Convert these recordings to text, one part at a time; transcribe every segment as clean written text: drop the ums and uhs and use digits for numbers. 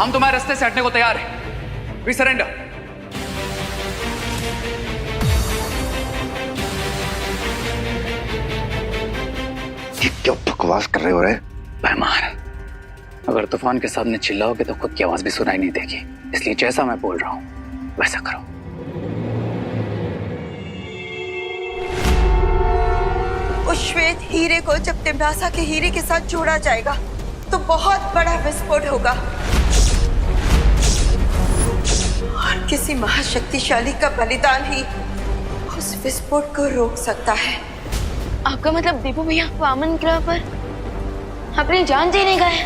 हम तुम्हारे रास्ते से हटने को तैयार हैं। We surrender. ये क्या बकवास कर रहे हो रे? मेहमान, अगर तूफान के सामने चिल्लाओगे तो खुद की आवाज भी सुनाई नहीं देगी, इसलिए जैसा मैं बोल रहा हूं वैसा करो। उस श्वेत हीरे को जब तिम्नासा के हीरे के साथ जोड़ा जाएगा तो बहुत बड़ा विस्फोट होगा और किसी महाशक्तिशाली का बलिदान ही उस विस्फोट को रोक सकता है। आपका मतलब दीपू भैया वामन ग्रह पर अपनी जान देने गए?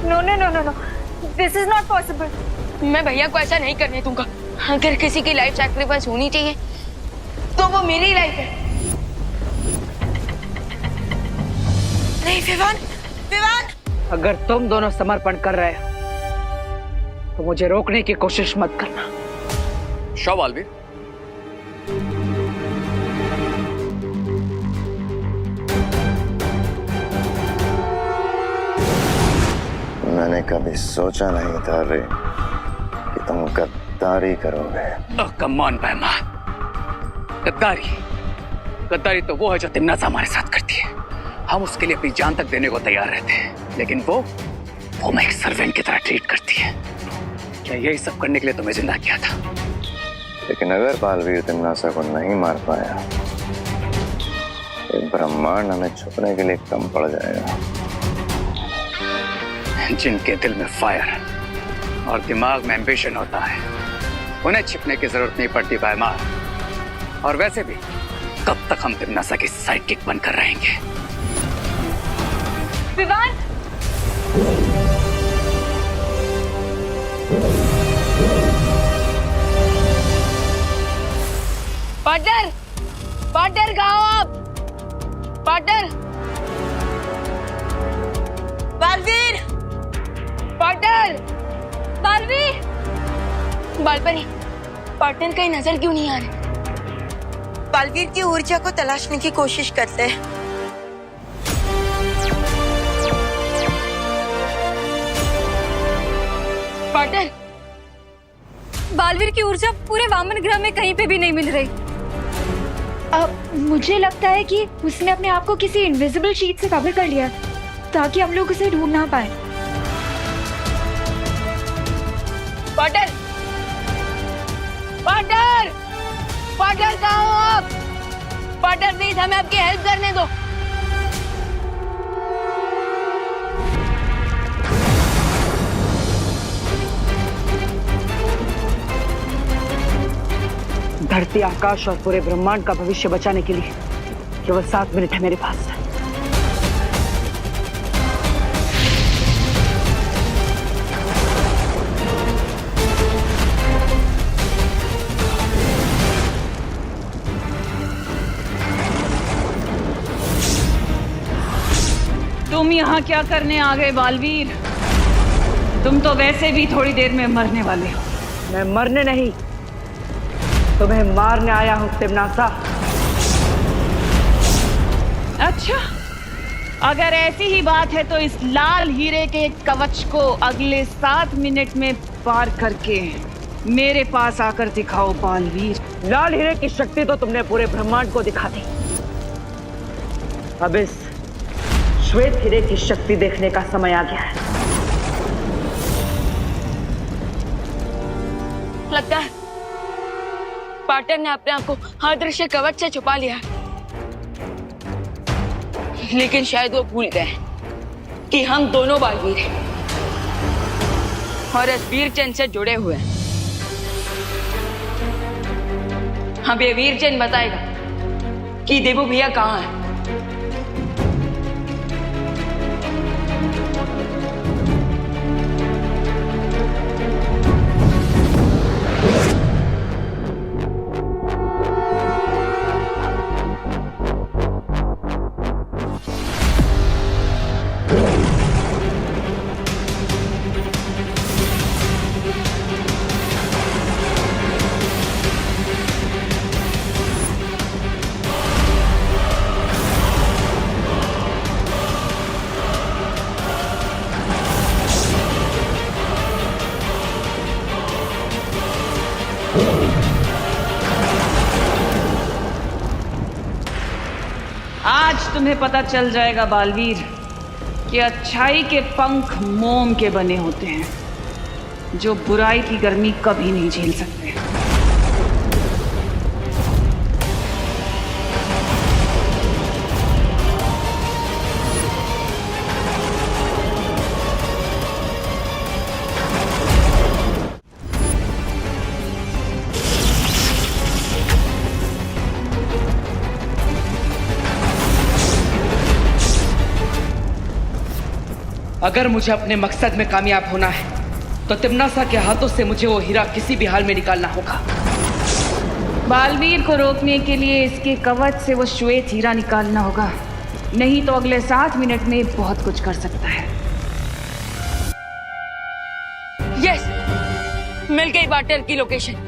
No no no no no, this is not possible. मैं भैया को ऐसा नहीं करने दूंगा। अगर किसी की लाइफ सैक्रिफाइस होनी चाहिए तो वो मेरी लाइफ है। नहीं विवान, विवान! अगर तुम दोनों समर्पण कर रहे हो तो मुझे रोकने की कोशिश मत करना। शो बालवीर। मैंने कभी सोचा नहीं था रे कि तुम गद्दारी करोगे। कम ऑन मेहमान, गद्दारी गद्दारी तो वो है जो तिम्नासा हमारे साथ करती है। हम उसके लिए अपनी जान तक देने को तैयार रहते हैं, लेकिन वो मैं एक सर्वेंट की तरह ट्रीट करती है। क्या यही सब करने के लिए तुम्हें जिंदा किया था? लेकिन अगर बालवीर तिम्नासा को नहीं मार पाया, ये ब्रह्मांड हमें छुपने के लिए कम पड़ जाएगा। जिनके दिल में फायर और दिमाग में एम्बिशन होता है, उन्हें छिपने की जरूरत नहीं पड़ती भाईमार। और वैसे भी कब तक हम तिम्नासा की साइड किक बनकर रहेंगे? विवान! पार्टनर, पार्टनर कहाँ हो आप? Partner, Baalveer! Partner, Baalveer! Baalpari, partner कहीं नजर क्यों नहीं आ रहे? बालवीर की ऊर्जा को तलाशने की कोशिश करते हैं। पार्टनर, बालवीर की ऊर्जा पूरे वामन ग्रह में कहीं पे भी नहीं मिल रही। मुझे लगता है कि उसने अपने आप को किसी इनविजिबल शीट से कवर कर लिया ताकि हम लोग उसे ढूंढ ना पाए। पार्टनर, पार्टनर, पार्टनर कहाँ हो आप? पार्टनर प्लीज हमें आपकी हेल्प करने दो। धरती, आकाश और पूरे ब्रह्मांड का भविष्य बचाने के लिए केवल 7 मिनट है मेरे पास। तुम यहाँ क्या करने आ गए बालवीर? तुम तो वैसे भी थोड़ी देर में मरने वाले हो। मैं मरने नहीं, तुम्हें मारने आया हूँ तिम्नासा। अच्छा, अगर ऐसी ही बात है तो इस लाल हीरे के कवच को अगले 7 मिनट में पार करके मेरे पास आकर दिखाओ बालवीर। लाल हीरे की शक्ति तो तुमने पूरे ब्रह्मांड को दिखा दी। अब इस श्वेत हीरे की शक्ति देखने का समय आ गया है। लगता है पार्टनर ने अपने आप को अदृश्य कवच से छुपा लिया, लेकिन शायद वो भूल गए कि हम दोनों बालवीर हैं और इस वीरचंद से जुड़े हुए हैं। अब ये वीरचंद बताएगा कि देवू भैया कहाँ है। आज तुम्हें पता चल जाएगा बालवीर कि अच्छाई के पंख मोम के बने होते हैं जो बुराई की गर्मी कभी नहीं झेल सकते। अगर मुझे अपने मकसद में कामयाब होना है तो तिम्नासा के हाथों से मुझे वो हीरा किसी भी हाल में निकालना होगा। बालवीर को रोकने के लिए इसके कवच से वो श्वेत हीरा निकालना होगा, नहीं तो अगले 7 मिनट में बहुत कुछ कर सकता है। यस, मिल गई वाटर की लोकेशन।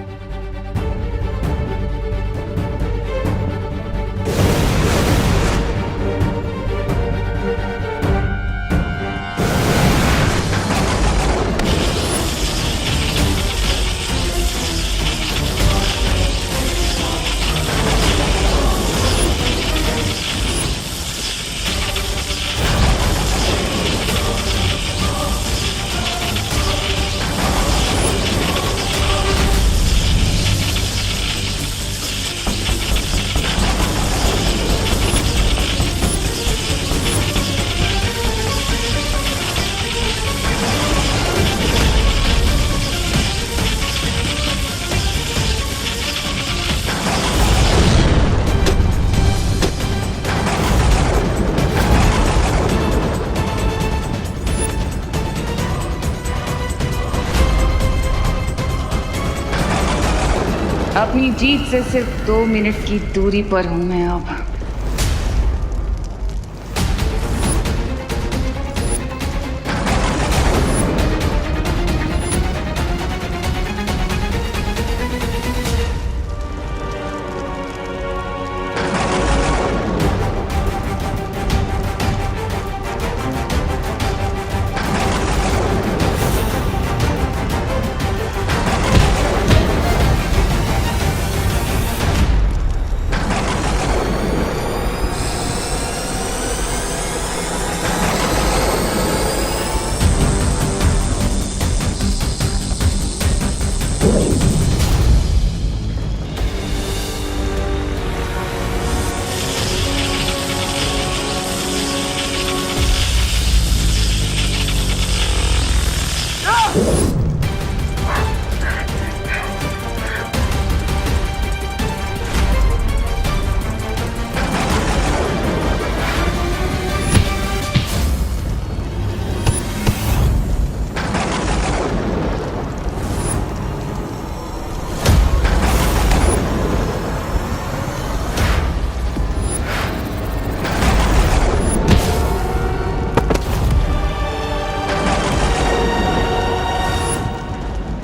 अपनी जीत से सिर्फ 2 मिनट की दूरी पर हूं मैं अब।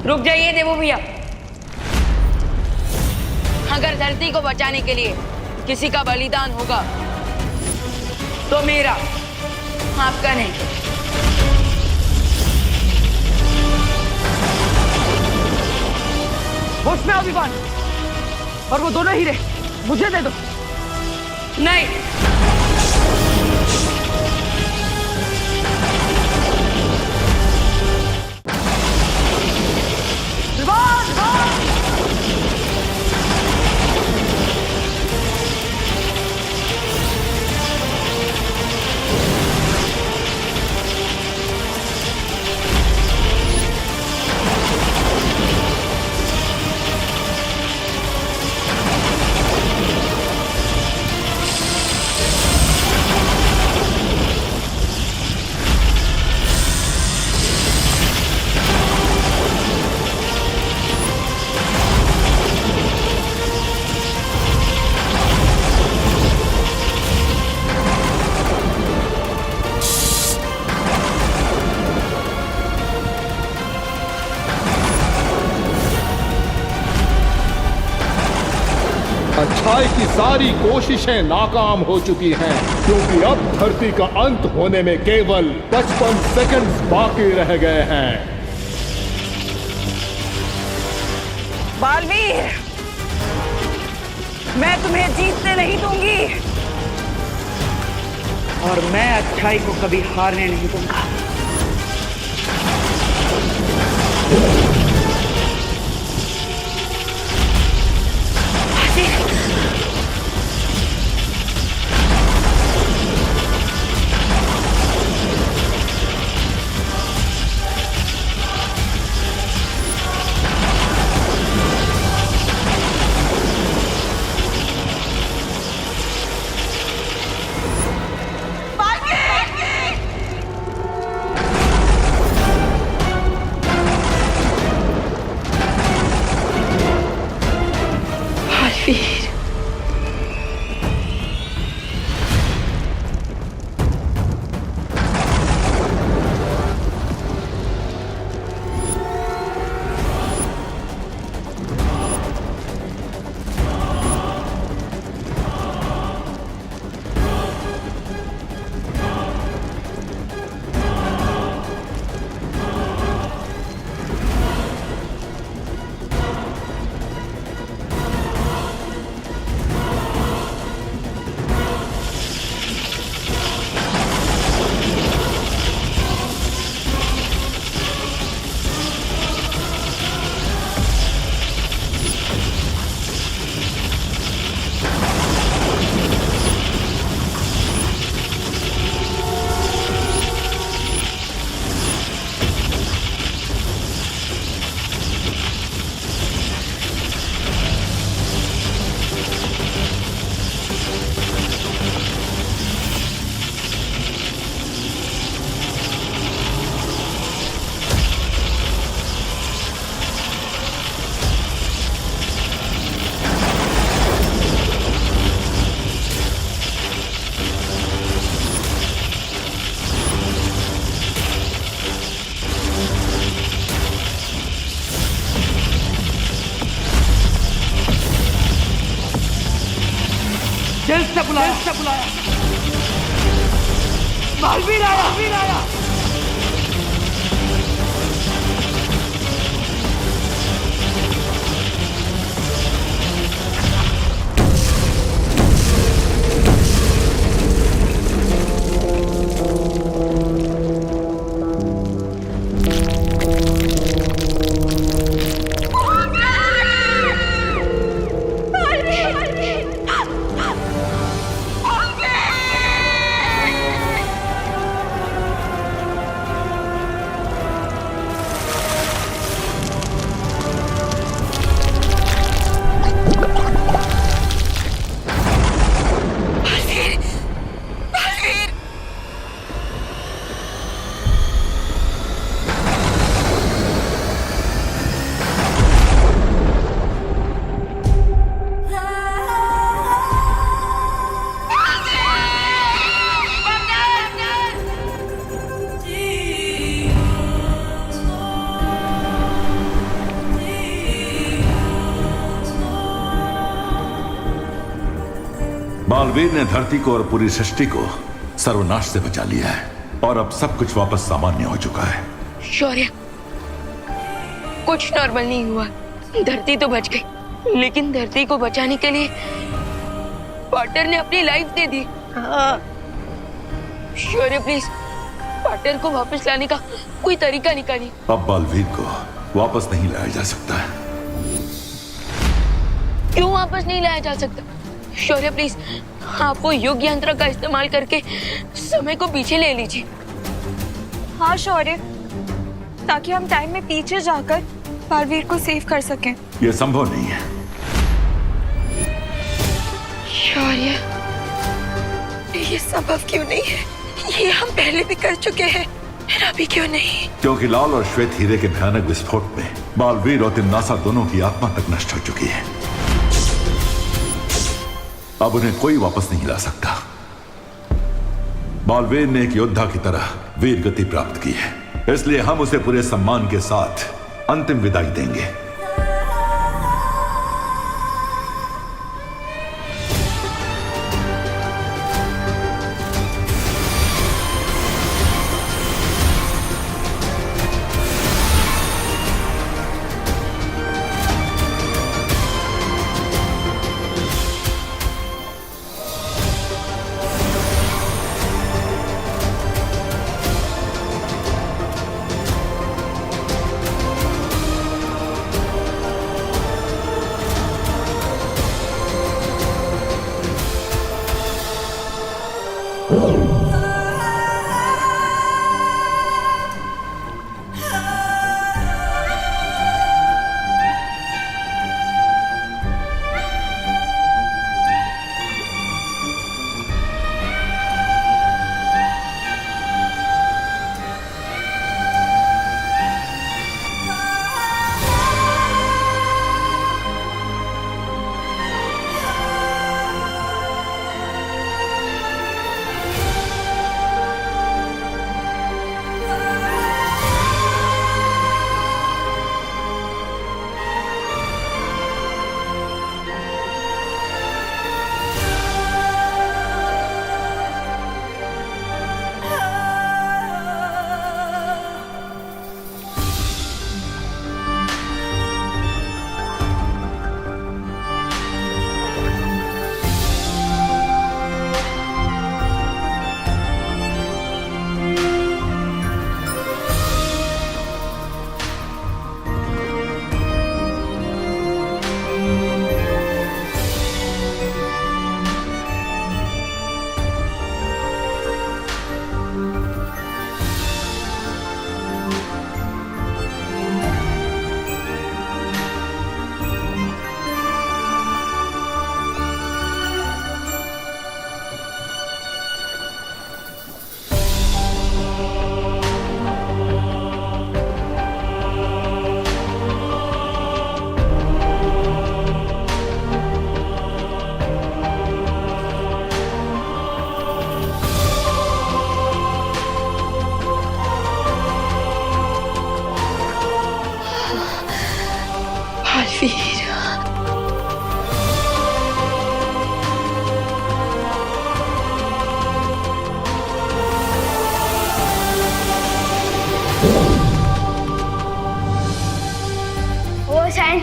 रुक जाइए देवू भैया। अगर धरती को बचाने के लिए किसी का बलिदान होगा तो मेरा, आपका नहीं। होश में अभिमान और वो दोनों हीरे मुझे दे दो। नहीं, अच्छाई की सारी कोशिशें नाकाम हो चुकी हैं, क्योंकि अब धरती का अंत होने में केवल 55 सेकंड्स बाकी रह गए हैं। बालवीर, मैं तुम्हें जीतने नहीं दूंगी और मैं अच्छाई को कभी हारने नहीं दूंगा। दिल से बुलाया। बालवीर आया। बालवीर ने धरती को और पूरी सृष्टि को सर्वनाश से बचा लिया है और अब सब कुछ वापस सामान्य हो चुका है। शौर्य, कुछ नॉर्मल नहीं हुआ। धरती तो बच गई, लेकिन धरती को बचाने के लिए पार्टनर ने अपनी life they the. Shaurya please, partner को वापस लाने का कोई तरीका निकालिए। अब बालवीर को वापस नहीं लाया जा सकता। क्यों वापस नहीं लाया जा सकता? शौर्य प्लीज, आप वो योग यंत्र का इस्तेमाल करके समय को पीछे ले लीजिए। हाँ शौर्य, ताकि हम टाइम में पीछे जाकर बालवीर को सेव कर सकें। यह संभव नहीं है। शौर्य, ये संभव क्यों नहीं है? ये हम पहले भी कर चुके हैं, अभी क्यों नहीं? क्योंकि लाल और श्वेत हीरे के भयानक विस्फोट में बालवीर और तिम्नासा दोनों की आत्मा तक नष्ट हो चुकी है। अब उन्हें कोई वापस नहीं ला सकता। बालवीर ने एक योद्धा की तरह वीर गति प्राप्त की है, इसलिए हम उसे पूरे सम्मान के साथ अंतिम विदाई देंगे।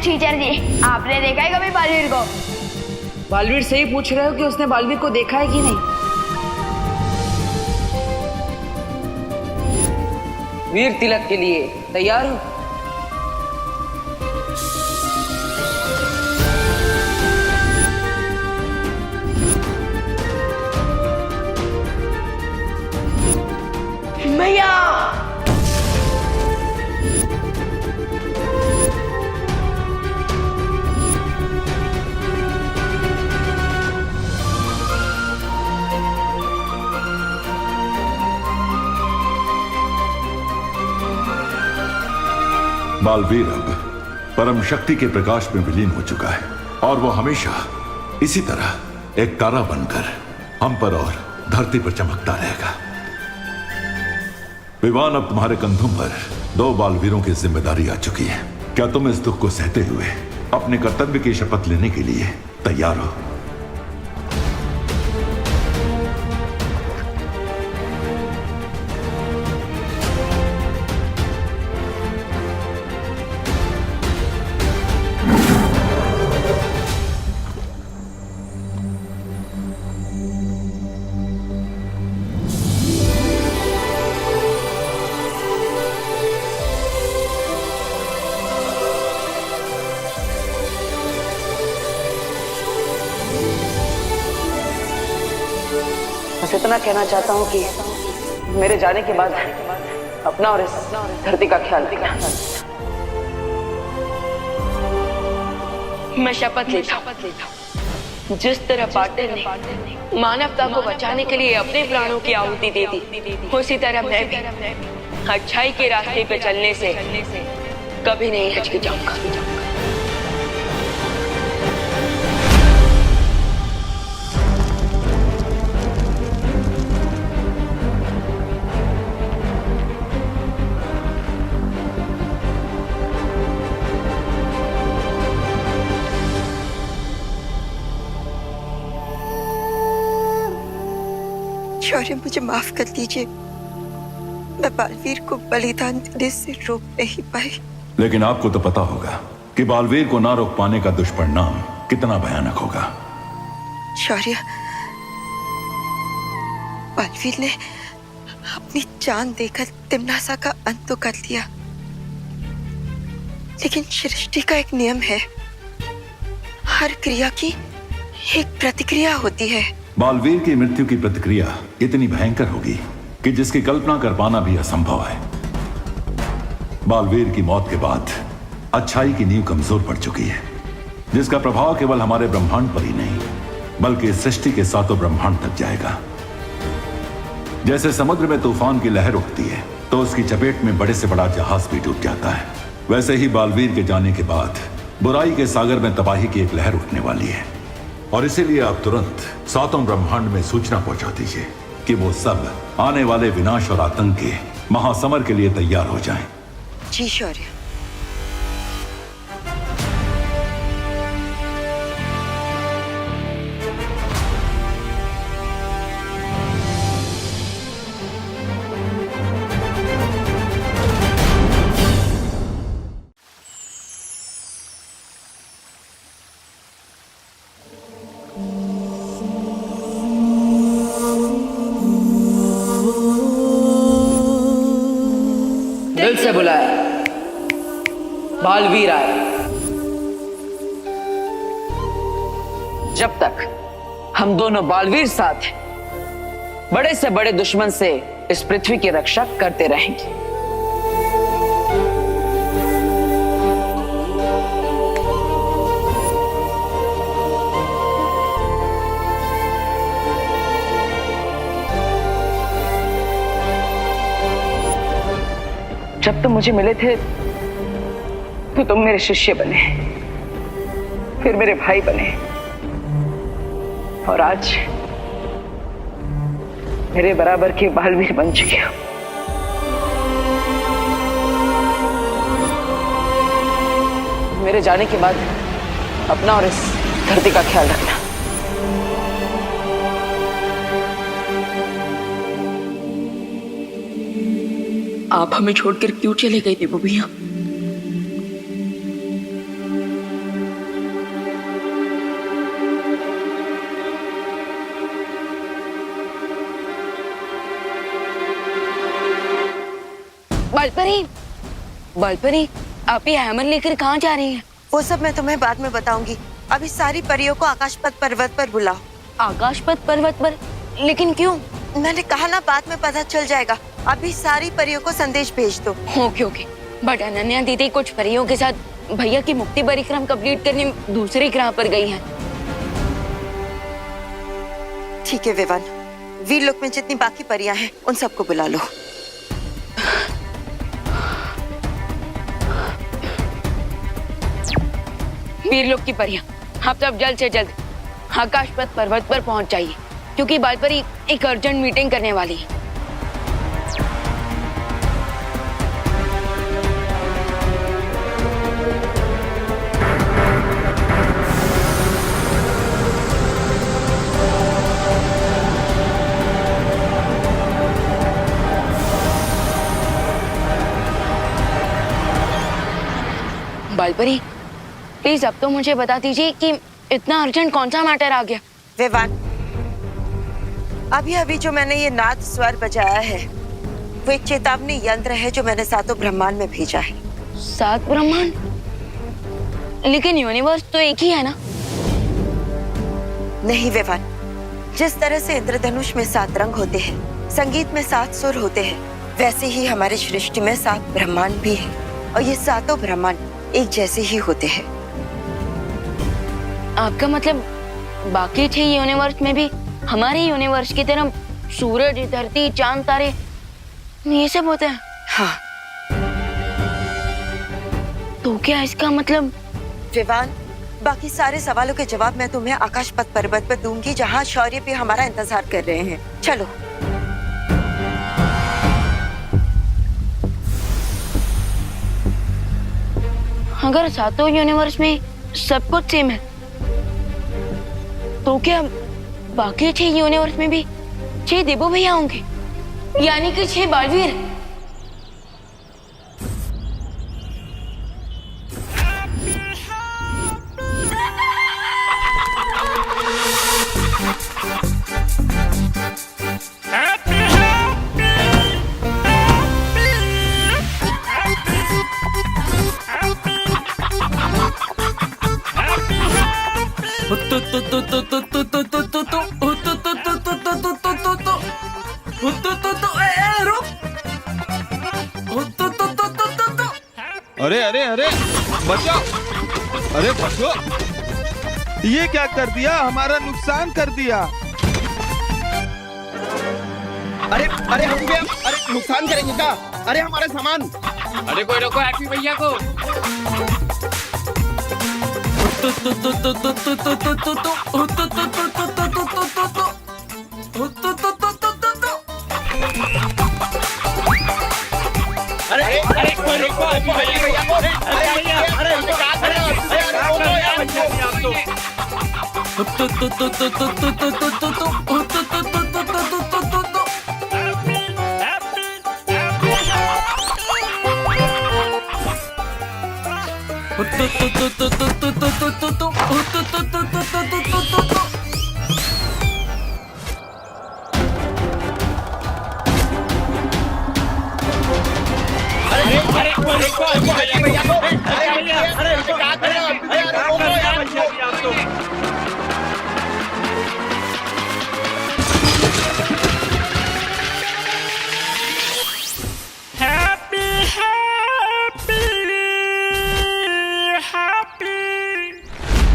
टीचर जी, आपने देखा है कभी बालवीर को? बालवीर से ही पूछ रहे हो कि उसने बालवीर को देखा है कि नहीं? वीर तिलक के लिए तैयार हो? भैया बालवीर अब परम शक्ति के प्रकाश में विलीन हो चुका है और वो हमेशा इसी तरह एक तारा बनकर हम पर और धरती पर चमकता रहेगा। विवान, अब तुम्हारे कंधों पर 2 बालवीरों की जिम्मेदारी आ चुकी है। क्या तुम इस दुख को सहते हुए अपने कर्तव्य की शपथ लेने के लिए तैयार हो? बस इतना कहना चाहता हूँ कि मेरे जाने के बाद अपना और इस धरती का ख्याल रखना। मैं शपथ लेता हूँ, जिस तरह पाटिल ने मानवता को बचाने के लिए अपने प्राणों की आहुति दे दी, उसी तरह मैं भी अच्छाई के रास्ते पे चलने से कभी नहीं हिचकिचाऊंगा। शौर्य, मुझे माफ कर दीजिए, मैं बालवीर को बलिदान देने से रोक नहीं पाई। लेकिन आपको तो पता होगा कि बालवीर को ना रोक पाने का दुष्परिणाम कितना भयानक होगा। शौर्य, बालवीर ने अपनी जान देकर तिम्नासा का अंत तो कर दिया, लेकिन सृष्टि का एक नियम है, हर क्रिया की एक प्रतिक्रिया होती है। बालवीर की मृत्यु की प्रतिक्रिया इतनी भयंकर होगी कि जिसकी कल्पना कर पाना भी असंभव है। बालवीर की मौत के बाद अच्छाई की नींव कमजोर पड़ चुकी है, जिसका प्रभाव केवल हमारे ब्रह्मांड पर ही नहीं बल्कि सृष्टि के 7 ब्रह्मांड तक जाएगा। जैसे समुद्र में तूफान की लहर उठती है तो उसकी चपेट में बड़े से बड़ा जहाज भी डूब जाता है, वैसे ही बालवीर के जाने के बाद बुराई के सागर में तबाही की एक लहर उठने वाली है। और इसीलिए आप तुरंत 7 ब्रह्मांड में सूचना पहुंचा दीजिए कि वो सब आने वाले विनाश और आतंक के महासमर के लिए तैयार हो जाएं। जी शौर्य। दिल से बुलाया, बालवीर आया। जब तक हम दोनों बालवीर साथ हैं, बड़े से बड़े दुश्मन से इस पृथ्वी की रक्षा करते रहेंगे। जब तुम मुझे मिले थे तो तुम मेरे शिष्य बने, फिर मेरे भाई बने, और आज मेरे बराबर के बालवीर बन चुके हो। मेरे जाने के बाद अपना और इस धरती का ख्याल रखना। आप हमें छोड़कर क्यों चले गए थे भैया? बालपरी, आप ये हैमर लेकर कहाँ जा रही हैं? वो सब मैं तुम्हें बाद में बताऊंगी। अभी सारी परियों को आकाशपथ पर्वत पर बुलाओ। आकाशपथ पर्वत पर? लेकिन क्यों? मैंने कहा ना, बाद में पता चल जाएगा। अभी सारी परियों को संदेश भेज दो। ओके। बट अनन्या दीदी कुछ परियों के साथ भैया की मुक्ति परिक्रम कंप्लीट करने दूसरे ग्रह पर गई हैं। ठीक है विवान, वीरलोक में जितनी बाकी परियां हैं उन सबको बुला लो। वीरलोक की परियां, आप सब जल्द से जल्द आकाशपथ पर्वत पर पहुंच जाइए, क्योंकि बालपरी एक अर्जेंट मीटिंग करने वाली है। बालपरी, प्लीज अब तो मुझे बता दीजिए कि इतना अर्जेंट कौन सा मैटर आ गया? विवान, अभी जो मैंने ये नाद स्वर बजाया है वो एक चेतावनी यंत्र है जो मैंने सातों ब्रह्मांड में भेजा है। 7 ब्रह्मांड? लेकिन यूनिवर्स तो एक ही है ना? नहीं विवान, जिस तरह से इंद्रधनुष में 7 रंग होते हैं, संगीत में 7 सुर होते हैं, वैसे ही हमारी सृष्टि में 7 ब्रह्मांड भी है और ये सातों ब्रह्मांड एक जैसे ही होते हैं। आपका मतलब बाकी 6 यूनिवर्स में भी हमारे यूनिवर्स की तरह सूरज, धरती, चांद, तारे ये सब होते हैं? हाँ। तो क्या इसका मतलब? विवान, बाकी सारे सवालों के जवाब मैं तुम्हें आकाशपथ पर्वत पर दूंगी, जहाँ शौर्य भी हमारा इंतजार कर रहे हैं। चलो। अगर सातों यूनिवर्स में सब कुछ सेम है, तो क्या बाकी 6 यूनिवर्स में भी 6 देवो भैया होंगे, यानी कि 6 बालवीर? अरे अरे अरे बचो, अरे बचो, ये क्या कर दिया? हमारा नुकसान कर दिया। अरे अरे हम भी, अरे नुकसान करेंगे क्या? अरे हमारे सामान। अरे कोई रोको हैप्पी भैया को। अरे अरे कोई रोको हैप्पी भैया को। अरे भैया, अरे क्या कर रहे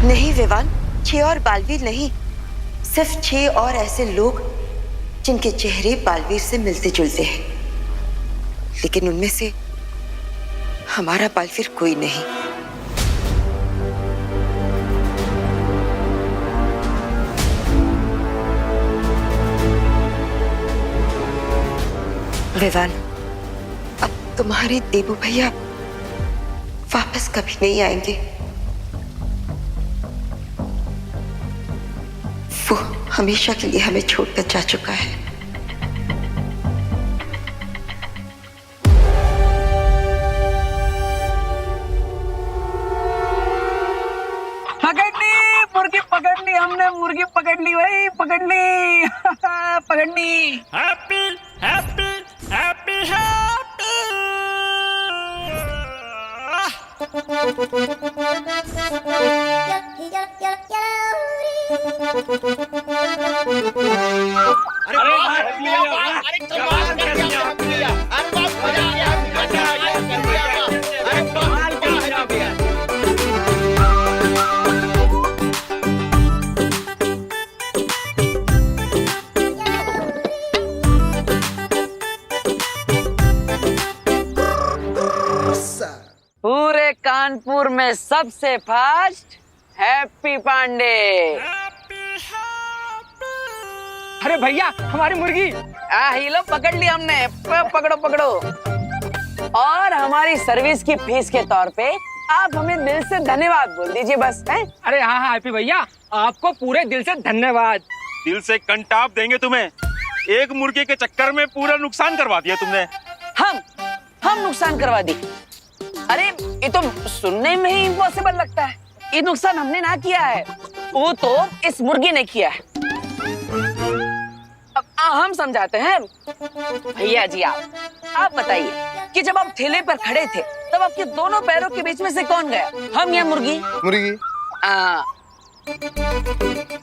नहीं विवान, 6 और बालवीर नहीं, सिर्फ 6 और ऐसे लोग जिनके चेहरे बालवीर से मिलते जुलते हैं, लेकिन उनमें से हमारा बालवीर कोई नहीं। विवान, अब तुम्हारे देबू भैया वापस कभी नहीं आएंगे। वो हमेशा के लिए हमें छोड़कर जा चुका है। पकड़ ली हमने, मुर्गी पकड़ ली भाई, पकड़ ली। पकड़ ली। Happy happy happy happy. पूरे कानपुर में सबसे फास्ट हैप्पी पांडे। अरे भैया हमारी मुर्गी। ये लो पकड़ ली हमने, पकड़ो पकड़ो। और हमारी सर्विस की फीस के तौर पे आप हमें दिल से धन्यवाद बोल दीजिए बस। है? अरे हाँ हाँ हैप्पी भैया, आपको पूरे दिल से धन्यवाद। दिल से कंटाप देंगे तुम्हें। एक मुर्गे के चक्कर में पूरा नुकसान करवा दिया तुमने। हम नुकसान करवा दी? अरे ये तो सुनने में ही इम्पॉसिबल लगता है। ये नुकसान हमने ना किया है, वो तो इस मुर्गी ने किया है। अब हम समझाते हैं। भैया जी आप बताइए कि जब आप ठेले पर खड़े थे तब आपके दोनों पैरों के बीच में से कौन गया, हम या मुर्गी? मुर्गी।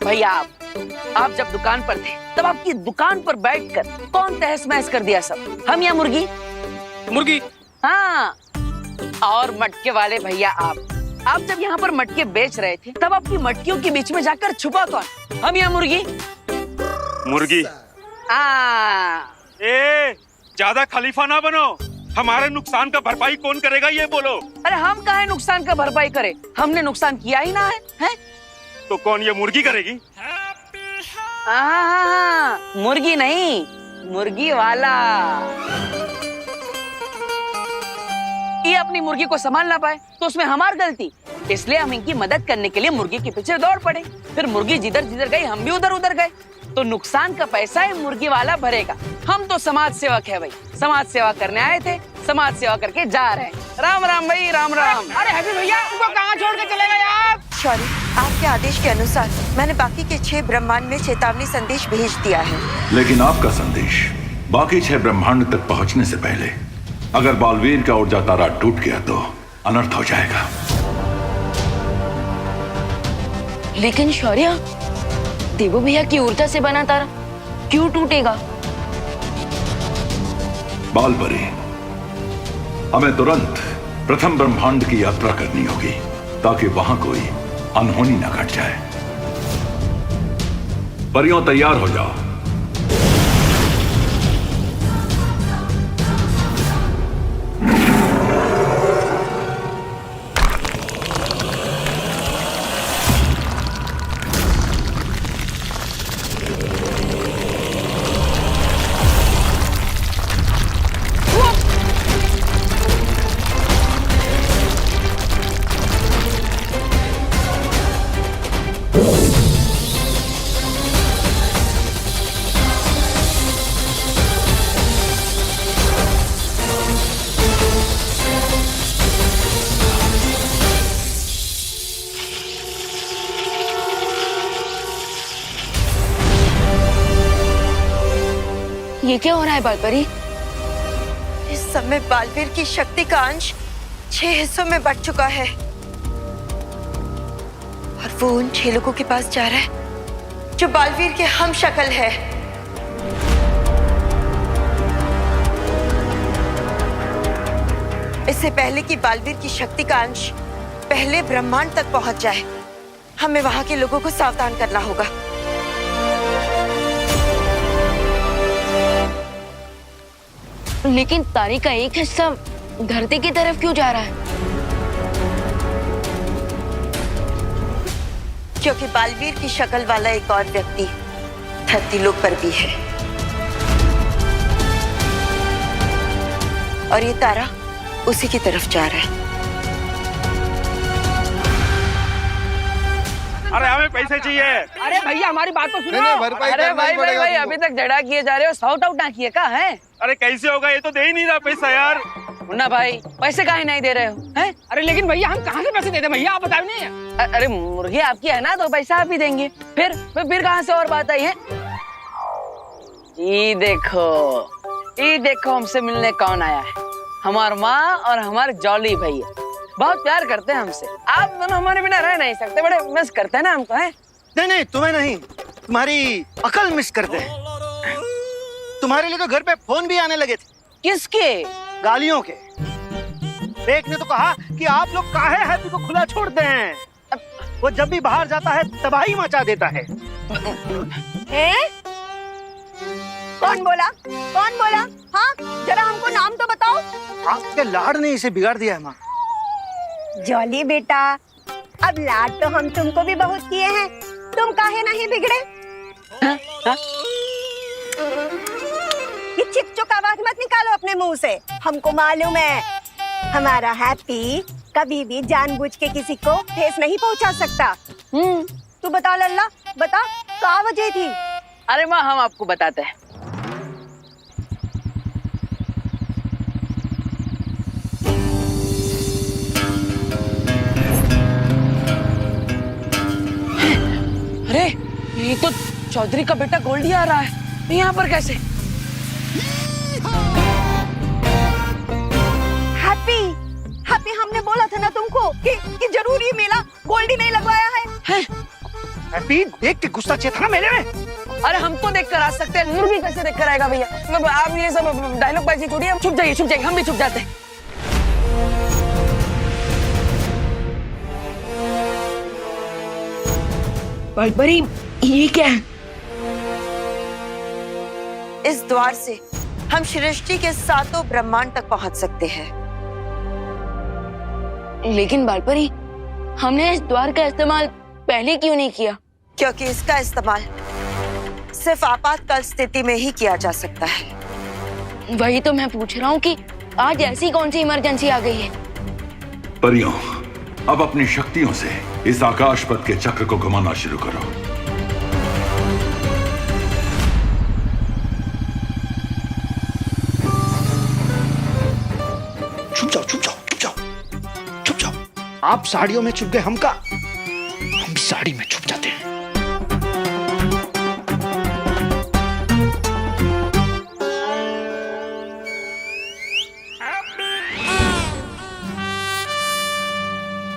भैया आप जब दुकान पर थे तब आपकी दुकान पर बैठकर कौन तहस महस कर दिया सब, हम या मुर्गी? मुर्गी। हाँ। और मटके वाले भैया आप जब यहाँ पर मटके बेच रहे थे तब आपकी मटकियों के बीच में जाकर छुपा कौन, हम या मुर्गी? मुर्गी। ज्यादा खलीफा ना बनो। हमारे नुकसान का भरपाई कौन करेगा ये बोलो। अरे हम काहे नुकसान का भरपाई करे, हमने नुकसान किया ही ना है? तो कौन, ये मुर्गी करेगी? मुर्गी नहीं, मुर्गी वाला। ये अपनी मुर्गी को संभाल ना पाए तो उसमें हमारी गलती, इसलिए हम इनकी मदद करने के लिए मुर्गी के पीछे दौड़ पड़े। फिर मुर्गी जिधर जिधर गई हम भी उधर उधर गए, तो नुकसान का पैसा ही मुर्गी वाला भरेगा। हम तो समाज सेवक है भाई, समाज सेवा करने आए थे, समाज सेवा करके जा रहे हैं। राम राम भाई, राम राम। अरे हैप्पी भैया उनको कहाँ छोड़ के चले गए आप? शौर्य, आपके आदेश के अनुसार मैंने बाकी के 6 ब्रह्मांड में चेतावनी संदेश भेज दिया है। लेकिन आपका संदेश बाकी 6 ब्रह्मांड तक पहुंचने से पहले अगर बालवीर का ऊर्जा तारा टूट गया तो अनर्थ हो जाएगा। लेकिन शौर्य, देवो भैया की ऊर्जा से बना तारा क्यों टूटेगा? बालपरी, हमें तुरंत प्रथम ब्रह्मांड की यात्रा करनी होगी ताकि वहां कोई अनहोनी न घट जाए। परियों तैयार हो जाओ। ये क्या हो रहा है बालपरी? इस समय बालवीर की शक्ति का अंश 6 हिस्सों में बंट चुका है और वो उन 6 लोगों के पास जा रहा है जो बालवीर के हम शक्ल है। इससे पहले कि बालवीर की शक्ति का अंश पहले ब्रह्मांड तक पहुंच जाए, हमें वहां के लोगों को सावधान करना होगा। लेकिन तारे का एक हिस्सा धरती की तरफ क्यों जा रहा है? क्योंकि बालवीर की शक्ल वाला एक और व्यक्ति धरती लोक पर भी है और ये तारा उसी की तरफ जा रहा है। अरे हमें पैसे चाहिए। अरे भैया हमारी बात तो सुनो। अरे भाई अभी तक झगड़ा किए जा रहे हो, सॉर्ट आउट ना किए का है? अरे कैसे होगा, ये तो दे ही नहीं रहा पैसा यार। मुन्ना भाई पैसे काहे नहीं दे रहे हो हैं? अरे लेकिन भैया हम कहाँ से पैसे देते भैया, आप बताओ नहीं। अरे मुर्गी आपकी है ना तो पैसा आप ही देंगे। फिर कहाँ से और बात आई है? ये देखो हमसे मिलने कौन आया है। हमार माँ और हमारे जॉली भैया। बहुत प्यार करते हैं हमसे। आप दोनों हमारे बिना रह नहीं सकते, बड़े मिस करते हैं ना हमको, हैं? नहीं नहीं, तुम्हें नहीं, तुम्हारी अकल मिस करते हैं। तुम्हारे लिए तो घर पे फोन भी आने लगे थे। किसके? गालियों के। एक ने तो कहा कि आप लोग काहे हैप्पी को खुला छोड़ते हैं, वो जब भी बाहर जाता है तबाही मचा देता है। कौन बोला? कौन बोला? हाँ, जरा हमको नाम तो बताओ। आपके लाड ने इसे बिगाड़ दिया है माँ। जॉली बेटा, अब लाड तो हम तुमको भी बहुत किए हैं, तुम काहे नहीं बिगड़े? ये चिक-चुक आवाज मत निकालो अपने मुंह से। हमको मालूम है हमारा हैप्पी कभी भी जानबूझ के किसी को ठेस नहीं पहुंचा सकता। तू बता लल्ला, बता क्या वजह थी? अरे माँ, हम आपको बताते हैं। अरे ये तो चौधरी का बेटा गोल्डी आ रहा है, यहाँ पर कैसे? हैप्पी, हैप्पी हमने बोला था ना तुमको कि जरूरी मेला गोल्डी नहीं लगवाया है। हैप्पी देख के गुस्सा चेता ना मेले में। अरे हमको देखकर आ सकते हैं, मुर्गी कैसे देखकर आएगा भैया? आप ये सब डायलॉग बाजी छोड़िए, हम छुप जाइए, हम भी छुप जाते हैं। बड़ी ये क्या है? इस द्वार से हम सृष्टि के सातों ब्रह्मांड तक पहुंच सकते हैं। लेकिन बालपरी, हमने इस द्वार का इस्तेमाल पहले क्यों नहीं किया? क्योंकि इसका इस्तेमाल सिर्फ आपातकाल स्थिति में ही किया जा सकता है। वही तो मैं पूछ रहा हूँ कि आज ऐसी कौन सी इमरजेंसी आ गई है? परियों, अब अपनी शक्तियों से इस आकाश पथ के चक्र को घुमाना शुरू करो। छुप जाओ, छुप जाओ, छुप जाओ, छुप जाओ। आप साड़ियों में छुप गए, हम भी साड़ी में छुप जाते हैं।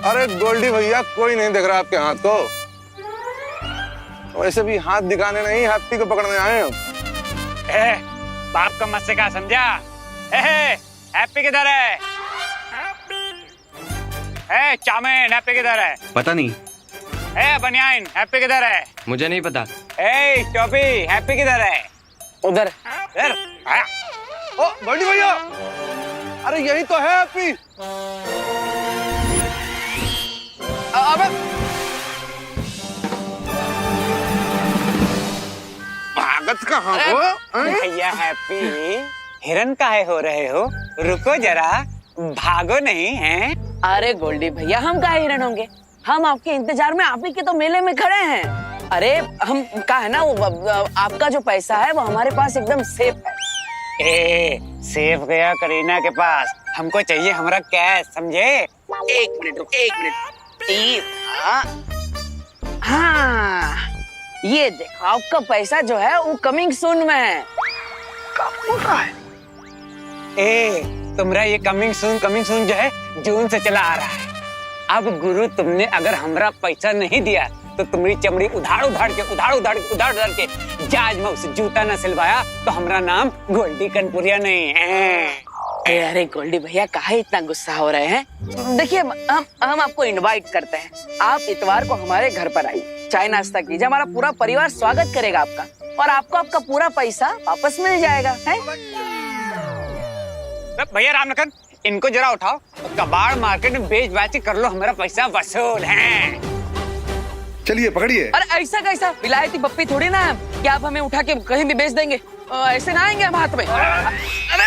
अरे गोल्डी भैया, कोई नहीं देख रहा आपके हाथ को। वैसे भी हाथ दिखाने नहीं, हैप्पी को पकड़ने आए हम। बाप का मत से क्या समझा? हैप्पी किधर है? चाउमीन, हैप्पी किधर है? पता नहीं। बनियाइन, हैप्पी किधर है? मुझे नहीं पता। टोपी, हैप्पी किधर है? उधर। ओ गोल्डी भैया, अरे यही तो है हैप्पी। अबे भागत कहाँ हो? भैया हैप्पी, हिरन काहे हो रहे हो? रुको जरा, भागो नहीं है। अरे गोल्डी भैया, हम काहे हिरन होंगे? हम आपके इंतजार में आप ही के तो मेले में खड़े हैं। अरे हम का है ना, वो आपका जो पैसा है वो हमारे पास एकदम सेफ है। सेफ गया करीना के पास, हमको चाहिए हमारा कैश, समझे? एक मिनट रुक, एक मिनट। हाँ, ये देखो आपका पैसा जो है वो कमिंग सून में है। तुम्हारा ये कमिंग सून जो है जून से चला आ रहा है। अब गुरु, तुमने अगर हमारा पैसा नहीं दिया तो तुम्हारी चमड़ी उधाड़ के जहाज में उसे जूता न सिलवाया तो हमारा नाम गोल्डी कनपुरिया नहीं है। अरे गोल्डी भैया, काहे इतना गुस्सा हो रहे हैं? देखिए, हम आपको इनवाइट करते हैं, आप इतवार को हमारे घर पर आइए, चाय नाश्ता कीजिए, हमारा पूरा परिवार स्वागत करेगा आपका, और आपको आपका पूरा पैसा वापस मिल जाएगा। है भैया रामलखन, इनको जरा उठाओ, कबाड़ मार्केट में बेच बाच कर लो, हमारा पैसा वसूल है। चलिए पकड़िए। अरे ऐसा कैसा, विलायती पप्पी थोड़ी ना है कि आप हमें उठा के कहीं भी बेच देंगे। ऐसे ना आएंगे हम हाथ में। अरे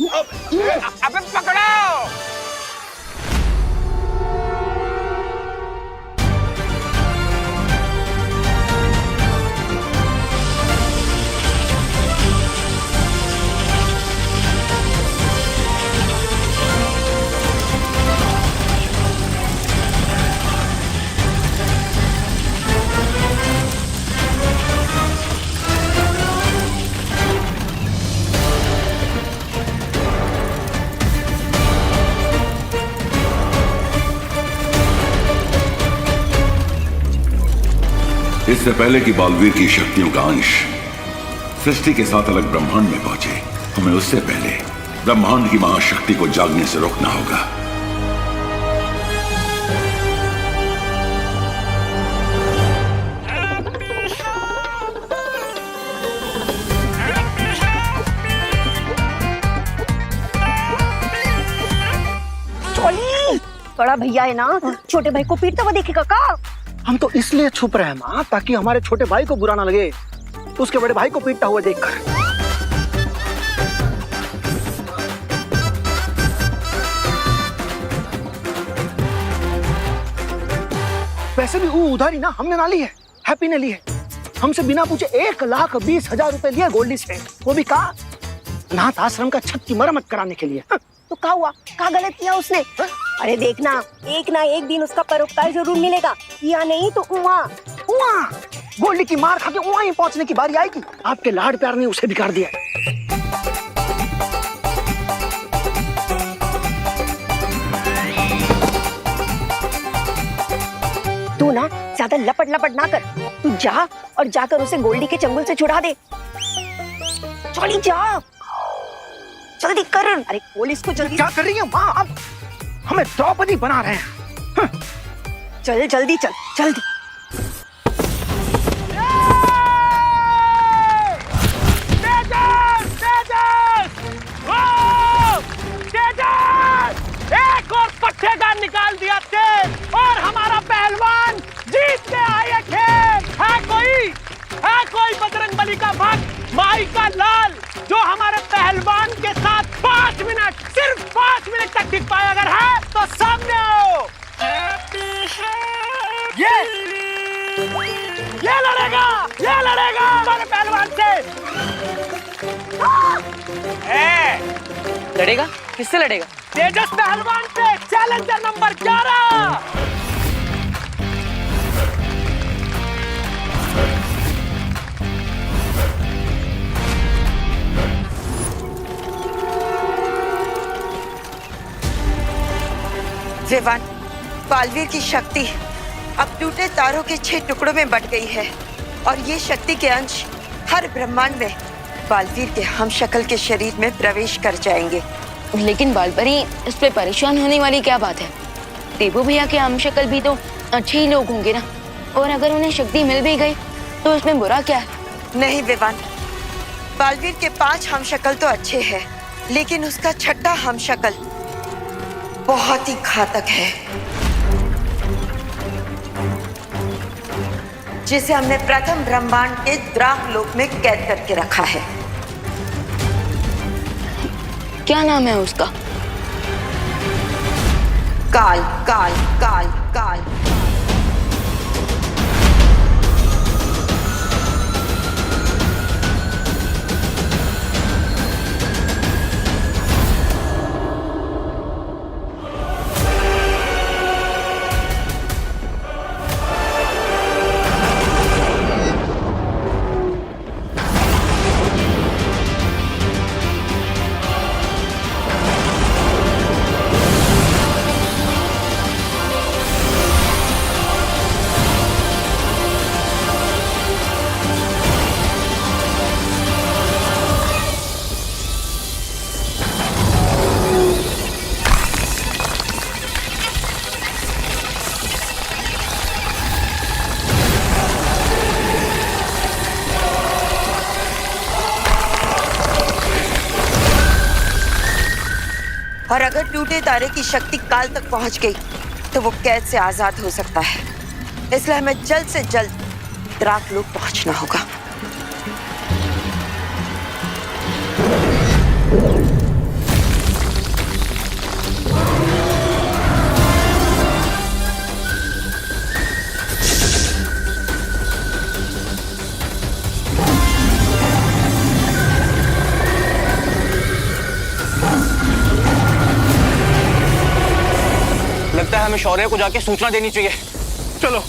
अबे पकड़ो। इससे पहले कि बालवीर की शक्तियों का अंश सृष्टि के साथ अलग ब्रह्मांड में पहुंचे, हमें उससे पहले ब्रह्मांड की महाशक्ति को जागने से रोकना होगा। बड़ा भैया है ना, छोटे भाई को पीटता हुआ देखेगा का? हम तो इसलिए छुप रहे हैं माँ, ताकि हमारे छोटे भाई को बुरा ना लगे उसके बड़े भाई को पीटता हुआ देखकर। वैसे भी वो उधारी ना हमने ना ली है, हैप्पी ने ली है। हमसे बिना पूछे 1,20,000 रुपए लिए गोल्डी से, वो भी कहा अनाथ आश्रम का छत की मरम्मत कराने के लिए। तो क्या हुआ, क्या गलत किया उसने? अरे देखना, एक ना एक दिन उसका परोपकार जरूर मिलेगा, या नहीं तो उहाँ गोल्डी की मार खा के वहीं पहुंचने की बारी आएगी। आपके लाड प्यार ने उसे बिगाड़ दिया। तू ना ज्यादा लपट ना कर, तू जा और जाकर उसे गोल्डी के चंगुल से छुड़ा दे। चली जा, जल्दी कर। अरे पुलिस को जल्दी। क्या कर रही है माँ? अब हमें द्रौपदी बना रहे हैं। चल जल्दी चल, जल्दी। एक और पट्टेदार निकाल दिया तेज और हमारा पहलवान जीत के आए खेल। है कोई बजरंग बली का भक्त, माई का लाल, जो हमारे पहलवान के साथ 5 मिनट, सिर्फ 5 मिनट तक टिक पाए? अगर है तो सामने आओ। ये लड़ेगा हमारे पहलवान से। लड़ेगा? किससे लड़ेगा? तेजस पहलवान से, चैलेंजर नंबर 11। विवान, बालवीर की शक्ति अब टूटे तारों के 6 टुकड़ों में बट गई है और ये शक्ति के अंश हर ब्रह्मांड में बालवीर के हमशक्ल के शरीर में प्रवेश कर जाएंगे। लेकिन बालपरी, इस पे परेशान होने वाली क्या बात है? देवू भैया के हमशक्ल भी तो अच्छे ही लोग होंगे ना, और अगर उन्हें शक्ति मिल भी गई तो इसमें बुरा क्या है? नहीं विवान, बालवीर के 5 हमशक्ल तो अच्छे हैं, लेकिन उसका 6ठा हमशक्ल बहुत ही घातक है, जिसे हमने प्रथम ब्रह्मांड के द्राक लोक में कैद करके रखा है। क्या नाम है उसका? काल काल काल काल। और अगर टूटे तारे की शक्ति काल तक पहुंच गई तो वो कैद से आजाद हो सकता है। इसलिए हमें जल्द से जल्द द्राक लोक पहुंचना होगा। लगता है हमें शौर्य को जाके सूचना देनी चाहिए। चलो।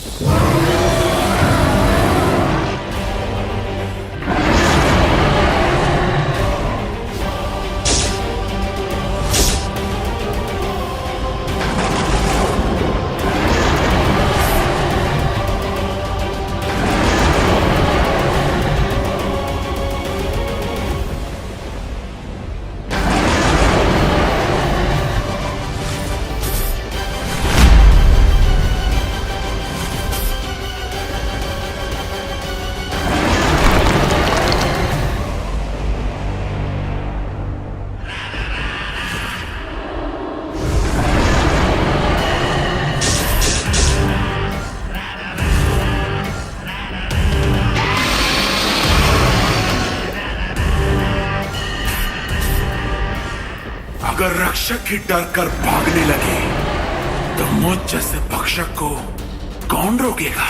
अगर रक्षक ही डर कर भागने लगे तो मुझ जैसे भक्षक को कौन रोकेगा?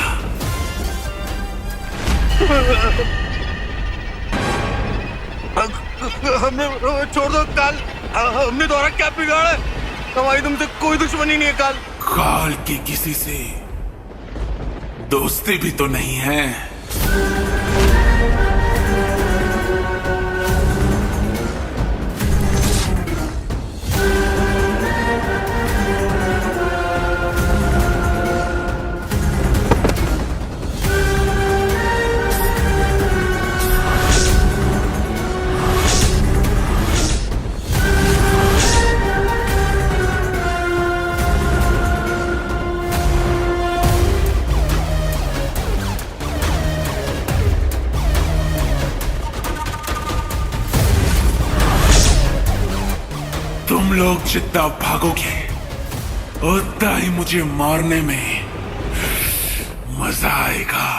हमने छोड़ दो काल, हमने तुम्हारा क्या बिगाड़ा है? हमारी तुमसे कोई दुश्मनी नहीं है काल। काल की किसी से दोस्ती भी तो नहीं है। तुम लोग जितना भागोगे उतना ही मुझे मारने में मजा आएगा।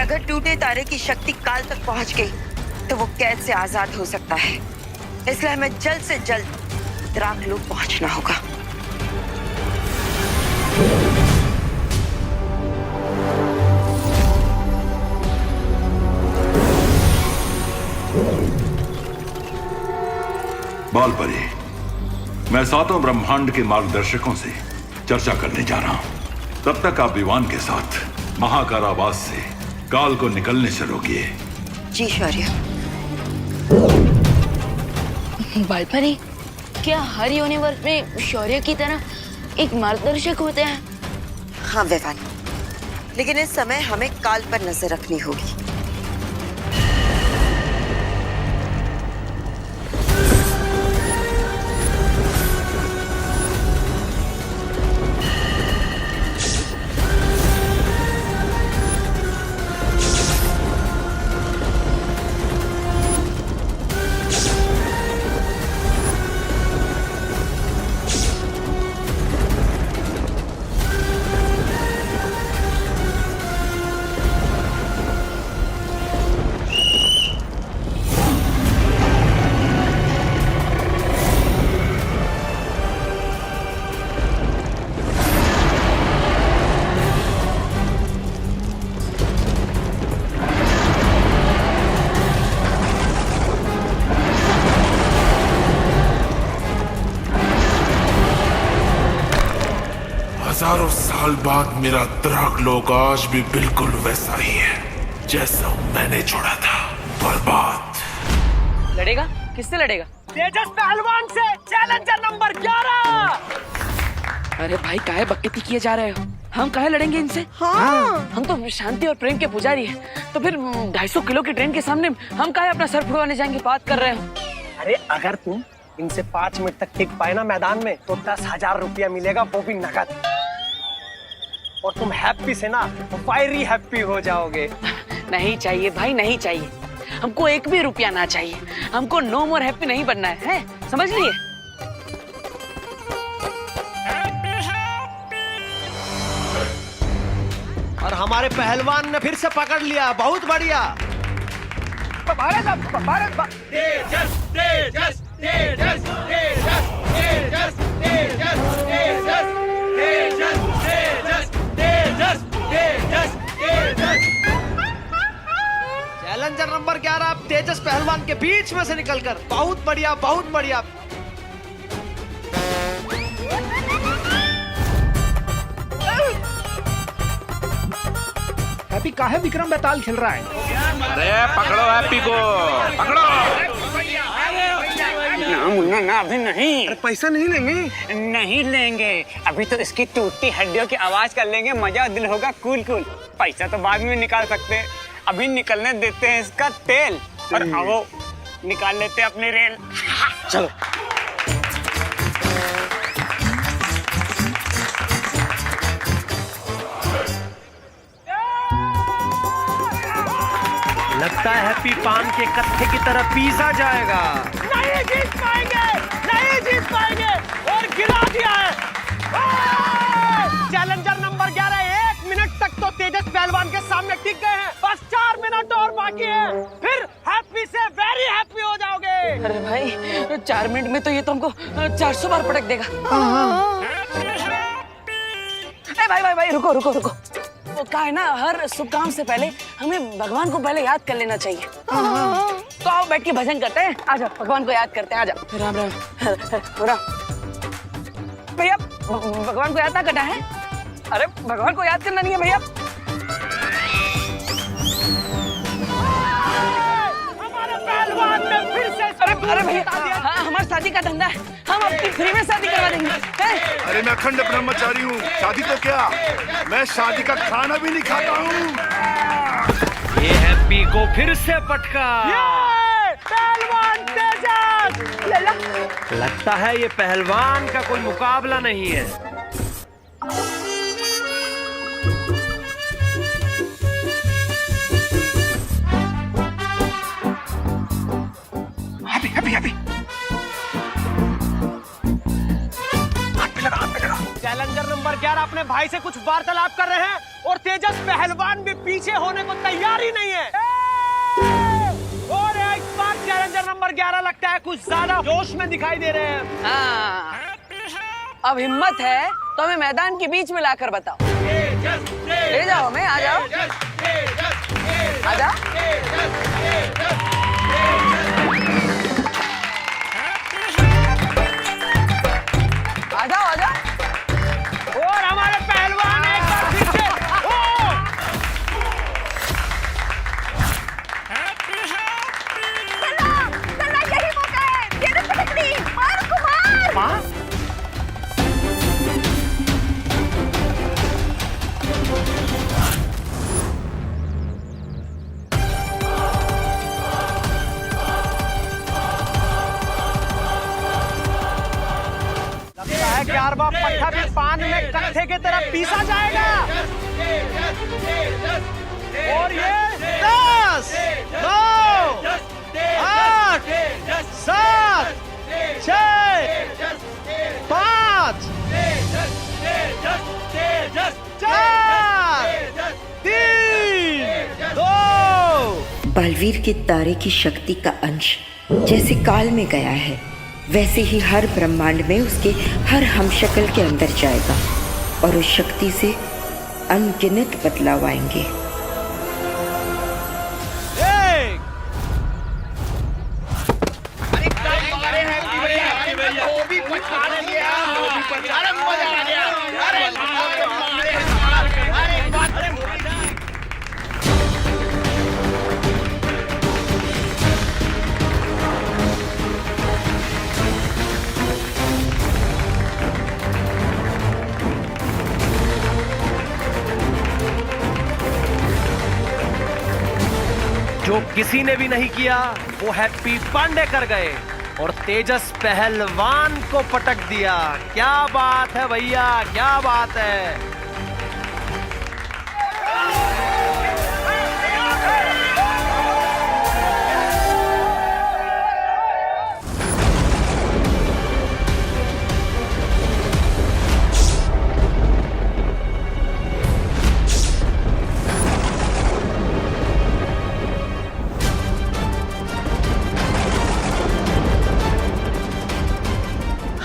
अगर टूटे तारे की शक्ति काल तक पहुंच गई तो वो कैद से आजाद हो सकता है। इसलिए हमें जल्द से जल्द द्राकलोक पहुंचना होगा। बालपरी, मैं सातों ब्रह्मांड के मार्गदर्शकों से चर्चा करने जा रहा हूं। तब तक आप विवान के साथ महाकारावास से काल को निकलने से रोकिए। जी शौर्य। बालपरी, क्या हर यूनिवर्स में शौर्य की तरह एक मार्गदर्शक होते हैं? हाँ विवान, लेकिन इस समय हमें काल पर नजर रखनी होगी। हजारों साल बाद मेरा द्राकलोक आज भी बिल्कुल वैसा ही है जैसा मैंने छोड़ा था। बर्बाद। लड़ेगा? किससे लड़ेगा? तेजस पहलवान से, चैलेंजर नंबर 11। अरे भाई, काहे बकती किए जा रहे हो? हम काहे लड़ेंगे इनसे? हाँ। हम तो शांति और प्रेम के पुजारी हैं। तो फिर 250 किलो की ट्रेन के सामने हम काहे अपना सर फुड़वाने जाएंगे? बात कर रहे हो। अरे अगर तुम इनसे 5 मिनट तक टिक पाए ना मैदान में तो 10,000 रुपया मिलेगा, वो भी नगद। और तुम हैप्पी से ना फायरी हैप्पी हो जाओगे। नहीं चाहिए भाई, नहीं चाहिए। हमको एक भी रुपया ना चाहिए। हमको नो मोर हैप्पी नहीं बनना है, समझ लिए? और हमारे पहलवान ने फिर से पकड़ लिया, बहुत बढ़िया। भारत भारत तेजस तेजस तेजस तेजस तेजस तेजस तेजस चैलेंजर नंबर 11 तेजस पहलवान के बीच में से निकलकर बहुत बढ़िया, बहुत बढ़िया। हैप्पी काहे विक्रम बेताल खेल रहा है? अरे पकड़ो हैप्पी को, पकड़ो। ना मुन्ना ना, अभी नहीं। अरे पैसा नहीं लेंगे? नहीं लेंगे, अभी तो इसकी टूटती हड्डियों की आवाज कर लेंगे, मजा दिल होगा कूल कूल। पैसा तो बाद में निकाल सकते हैं, अभी निकलने देते हैं इसका तेल और आओ निकाल लेते हैं अपनी रेल। चलो। लगता है हैप्पी पान के कत्थे की तरह पीसा जाएगा। नहीं जीत पाएंगे, नहीं जीत पाएंगे और गिरा दिया है। चैलेंजर नंबर 11 1 मिनट तक तो तेजस पहलवान के सामने टिक गए हैं, बस 4 मिनट और बाकी है, फिर हैप्पी से वेरी हैप्पी हो जाओगे। अरे भाई 4 मिनट में तो ये तो हमको 400 बार पटक देगा। भाई रुको रुको रुको, वो क्या है ना, हर शुभ काम से पहले हमें भगवान को पहले याद कर लेना चाहिए। तो आओ बैठ के भजन करते हैं, आ जाओ भगवान को याद करते हैं, आ जाओ। राम राम भैया, भगवान को याद ना करना है? अरे भगवान को याद करना नहीं है भैया। हमारे पहलवान ने फिर से अरे भैया, हाँ हमारी शादी का धंधा है, हम अपनी फ्री में शादी करवा देंगे। अरे मैं अखंड ब्रह्मचारी हूँ, शादी तो क्या, मैं शादी का खाना भी नहीं खाता हूँ। ये हैप्पी को फिर से पटका। पहलवान तेजस, लगता है ये पहलवान का कोई मुकाबला नहीं है। हैप्पी चैलेंजर नंबर 11 अपने भाई से कुछ वार्तालाप कर रहे हैं और तेजस पहलवान भी पीछे होने को तैयार ही नहीं है। और एक बार चैलेंजर नंबर 11 लगता है कुछ ज्यादा जोश में दिखाई दे रहे हैं। हाँ, अब हिम्मत है तो हमें मैदान के बीच में लाकर बताओ। ले जाओ हमें, आ जाओ आ जाओ। आ जाओ आ जाओ। और हमारे पहलवान एक बार फिर से यही मौका है, ये तो पटकनी, मार कुमार। माँ? लगता है 11वां पट्टा भी पान में कत्थे की तरह पीसा जाएगा। और ये 10, 9, 8, 7, 6, 5, 4, 3, 2। बालवीर के तारे की शक्ति का अंश जैसे काल में गया है, वैसे ही हर ब्रह्मांड में उसके हर हमशक्ल के अंदर जाएगा और उस शक्ति से अनगिनत बदलाव आएंगे। जो किसी ने भी नहीं किया वो हैप्पी पांडे कर गए और तेजस पहलवान को पटक दिया। क्या बात है भैया, क्या बात है।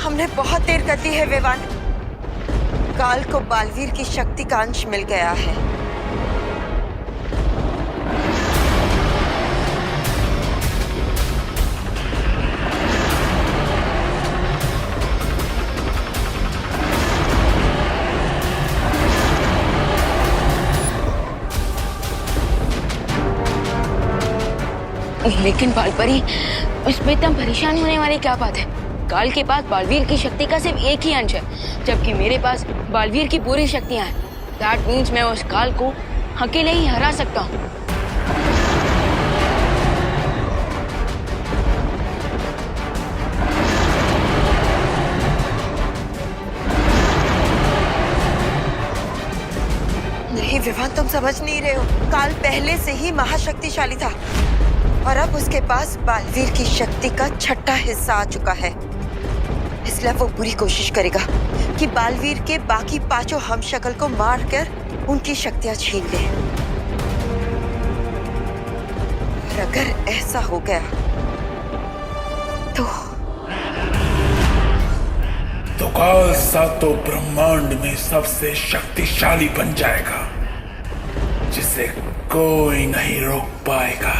हमने बहुत देर कर दी है विवान। काल को बालवीर की शक्ति का अंश मिल गया है। लेकिन बालपरी, इसमें इतना परेशान होने वाली क्या बात है? काल के पास बालवीर की शक्ति का सिर्फ एक ही अंश है, जबकि मेरे पास बालवीर की पूरी शक्तियां हैं। दैट मीन्स मैं उस काल को अकेले ही हरा सकता हूँ। नहीं विवान, तुम समझ नहीं रहे हो। काल पहले से ही महाशक्तिशाली था और अब उसके पास बालवीर की शक्ति का छठा हिस्सा आ चुका है। इसलिए वो पूरी कोशिश करेगा कि बालवीर के बाकी पांचों हमशक्ल को मारकर उनकी शक्तियां छीन ले। और अगर ऐसा हो गया तो काल सातों ब्रह्मांड में सबसे शक्तिशाली बन जाएगा, जिसे कोई नहीं रोक पाएगा।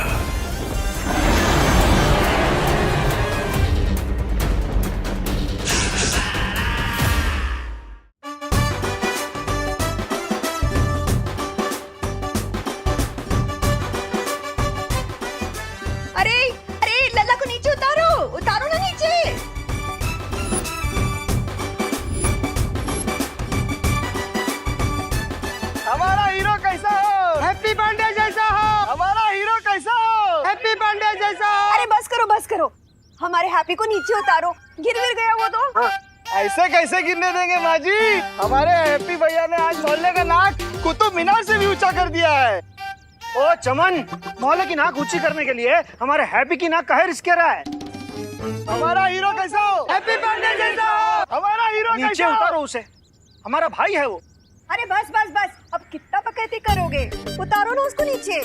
हमारा हीरो कैसा हो? हैप्पी पांडे जैसा हो। हमारा हीरो कैसा हो? हैप्पी पांडे जैसा हो। अरे बस करो। हमारे हैप्पी को नीचे उतारो, गिर गया वो तो। हाँ। ऐसे कैसे गिरने देंगे माँ जी? हमारे हैप्पी भैया ने आज मोहल्ले का नाक कुतुब मीनार से भी ऊंचा कर दिया है। ओ चमन, मोहल्ले की नाक ऊंची करने के लिए हमारे हैप्पी की नाक काहे रिस्क रहा है? हमारा हीरो कैसा हो? हैप्पी पांडे जैसा हो। हमारा हीरो नीचे उतारो उसे, हमारा भाई है वो। अरे बस अब कितना बकैती करोगे? उतारो ना उसको नीचे।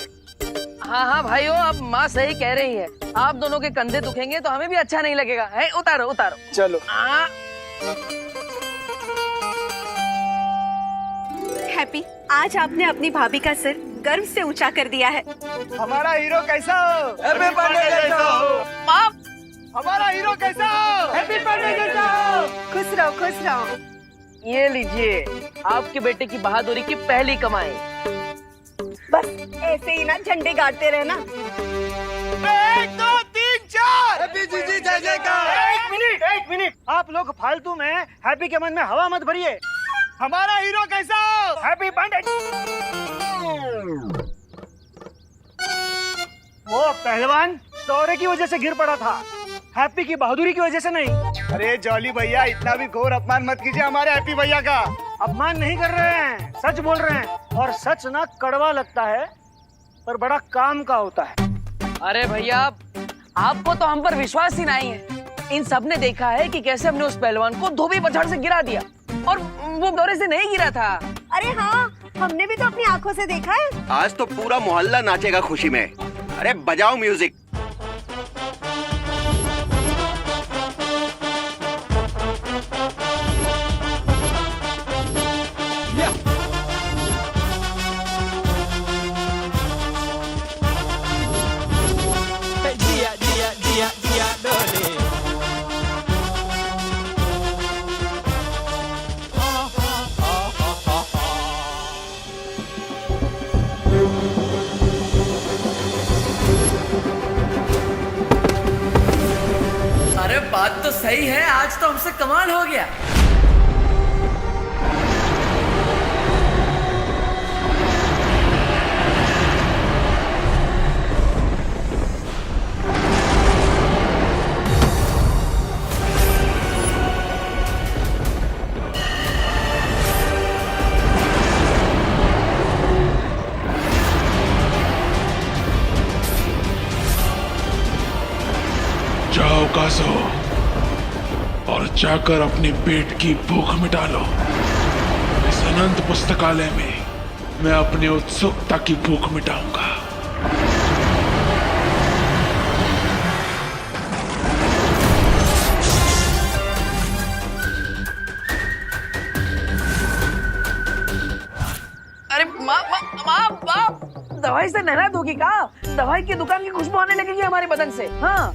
हाँ भाइयों, अब माँ सही कह रही है। आप दोनों के कंधे दुखेंगे तो हमें भी अच्छा नहीं लगेगा। है, उतारो। चलो। हैप्पी, आज आपने अपनी भाभी का सिर गर्व से ऊंचा कर दिया है। हमारा हीरो कैसा हो? हैप्पी पांडे जैसा हो। हमारा हीरो कैसा हो? हैप्पी पांडे जैसा हो। खुश रहो। ये लीजिए आपके बेटे की बहादुरी की पहली कमाई। बस ऐसे ही ना झंडे गाड़ते रहना। 1 2 3 4 हैप्पी जीजी जय जयकार। एक मिनट, आप लोग फालतू में हैप्पी के मन में हवा मत भरिए। हमारा हीरो कैसा हो? हैप्पी पांडे। वो पहलवान दौरे की वजह से गिर पड़ा था, हैप्पी की बहादुरी की वजह से नहीं। अरे जॉली भैया, इतना भी घोर अपमान मत कीजिए हमारे हैप्पी भैया का। अपमान नहीं कर रहे हैं, सच बोल रहे हैं। और सच ना कड़वा लगता है पर बड़ा काम का होता है। अरे भैया, आपको तो हम पर विश्वास ही नहीं है। इन सब ने देखा है कि कैसे हमने उस पहलवान को धोबी पछाड़ से गिरा दिया, और वो दौरे से नहीं गिरा था। अरे हाँ, हमने भी तो अपनी आंखों से देखा है। आज तो पूरा मोहल्ला नाचेगा खुशी में। अरे बजाओ म्यूजिक। अरे बात तो सही है, आज तो हमसे कमाल हो गया। जाओ कासो और जाकर अपने पेट की भूख मिटा लो। इस अनंत पुस्तकालय में मैं अपनी उत्सुकता की भूख मिटाऊंगा। दवाई से मेहनत होगी का? दवाई की दुकान की खुशबू आने लगेगी हमारे बदन से। हाँ,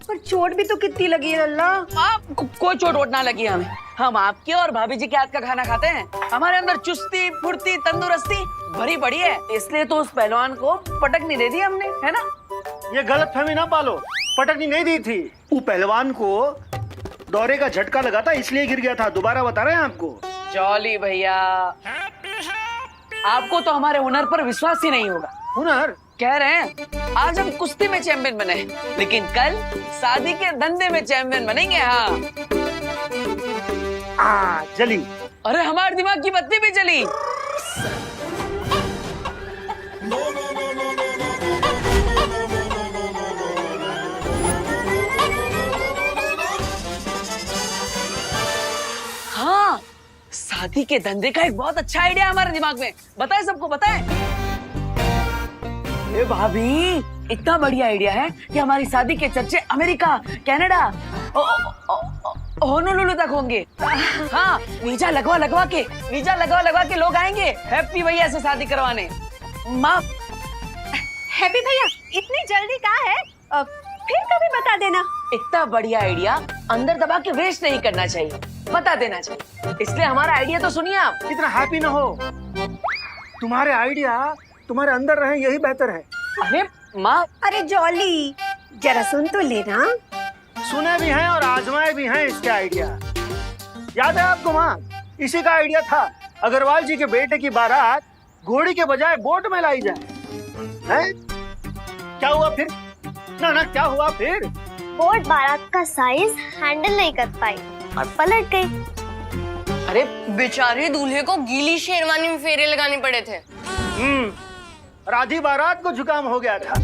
पर चोट भी तो कितनी लगी है लल्ला। कोई चोट वोट ना लगी हमें। हम आपके और भाभी जी के हाथ का खाना खाते हैं। हमारे अंदर चुस्ती फुर्ती तंदुरुस्ती भरी पड़ी है, इसलिए तो उस पहलवान को पटकनी दे दी हमने, है ना? ये गलत फहमी ना पालो, पटकनी नहीं दी थी। वो पहलवान को दौरे का झटका लगा था इसलिए गिर गया था। दोबारा बता रहे हैं आपको। जॉली भैया, आपको तो हमारे हुनर पर विश्वास ही नहीं होगा। हुनर? कह रहे हैं आज हम कुश्ती में चैंपियन बने, लेकिन कल शादी के धंधे में चैंपियन बनेंगे। हाँ, जली। अरे हमारे दिमाग की बत्ती भी जली। हाँ, शादी के धंधे का एक बहुत अच्छा आइडिया हमारे दिमाग में। बताए सबको, बताए। ए भाभी, इतना बढ़िया आइडिया है कि हमारी शादी के चर्चे अमेरिका, कनाडा, होनोलुलु तक होंगे। हाँ, वीजा लगवा के लोग आएंगे हैप्पी भैया से शादी करवाने। माँ, हैप्पी भैया इतनी जल्दी कहाँ है? फिर कभी बता देना। इतना बढ़िया आइडिया अंदर दबा के वेस्ट नहीं करना चाहिए, बता देना चाहिए। इसलिए हमारा आइडिया तो सुनिए आप। इतना हैप्पी ना हो, तुम्हारे आइडिया तुम्हारे अंदर रहे यही बेहतर है। अरे माँ, अरे जॉली जरा सुन तो लेना। सुने भी हैं और आजमाए भी हैं इसके आइडिया। याद है आपको माँ, इसी का आइडिया था अग्रवाल जी के बेटे की बारात घोड़ी के बजाय बोट में लाई जाए। हैं? क्या हुआ फिर? ना क्या हुआ फिर? बोट बारात का साइज हैंडल नहीं कर पाई और पलट गई। अरे बेचारे दूल्हे को गीली शेरवानी में फेरे लगाने पड़े थे। राधी बारात को जुकाम हो गया था।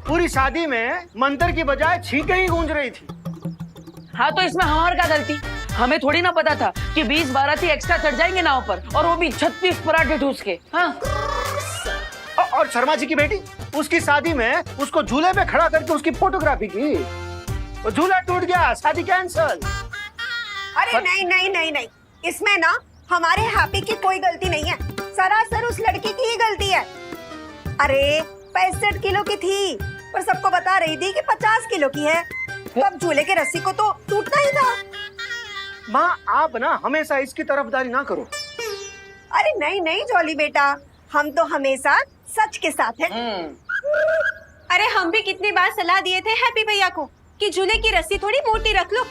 पूरी शादी में मंत्र की बजाय छींकें ही गूंज रही थी। हाँ, तो इसमें हमारी क्या गलती? हमें थोड़ी ना पता था कि 20 बाराती एक्स्ट्रा चढ़ जाएंगे नाव पर, और वो भी 36 पराठे ठूस के। हाँ। और शर्मा जी की बेटी, उसकी शादी में उसको झूले पे खड़ा करके उसकी फोटोग्राफी की, वो झूला टूट गया, शादी कैंसल। अरे नहीं, इसमें ना हमारे हैप्पी की कोई गलती नहीं है, सरासर उस लड़की की ही गलती है। अरे 65 किलो की थी, पर सबको बता रही थी कि 50 किलो की है, तो अब झूले के रस्सी को तो टूटना ही था। माँ, आप ना हमेशा इसकी तरफदारी ना करो। अरे नहीं जॉली बेटा, हम तो हमेशा सच के साथ हैं। अरे हम भी कितनी बार सलाह दिए थे हैप्पी भैया को कि झूले की रस्सी थोड़ी मोटी रख लो,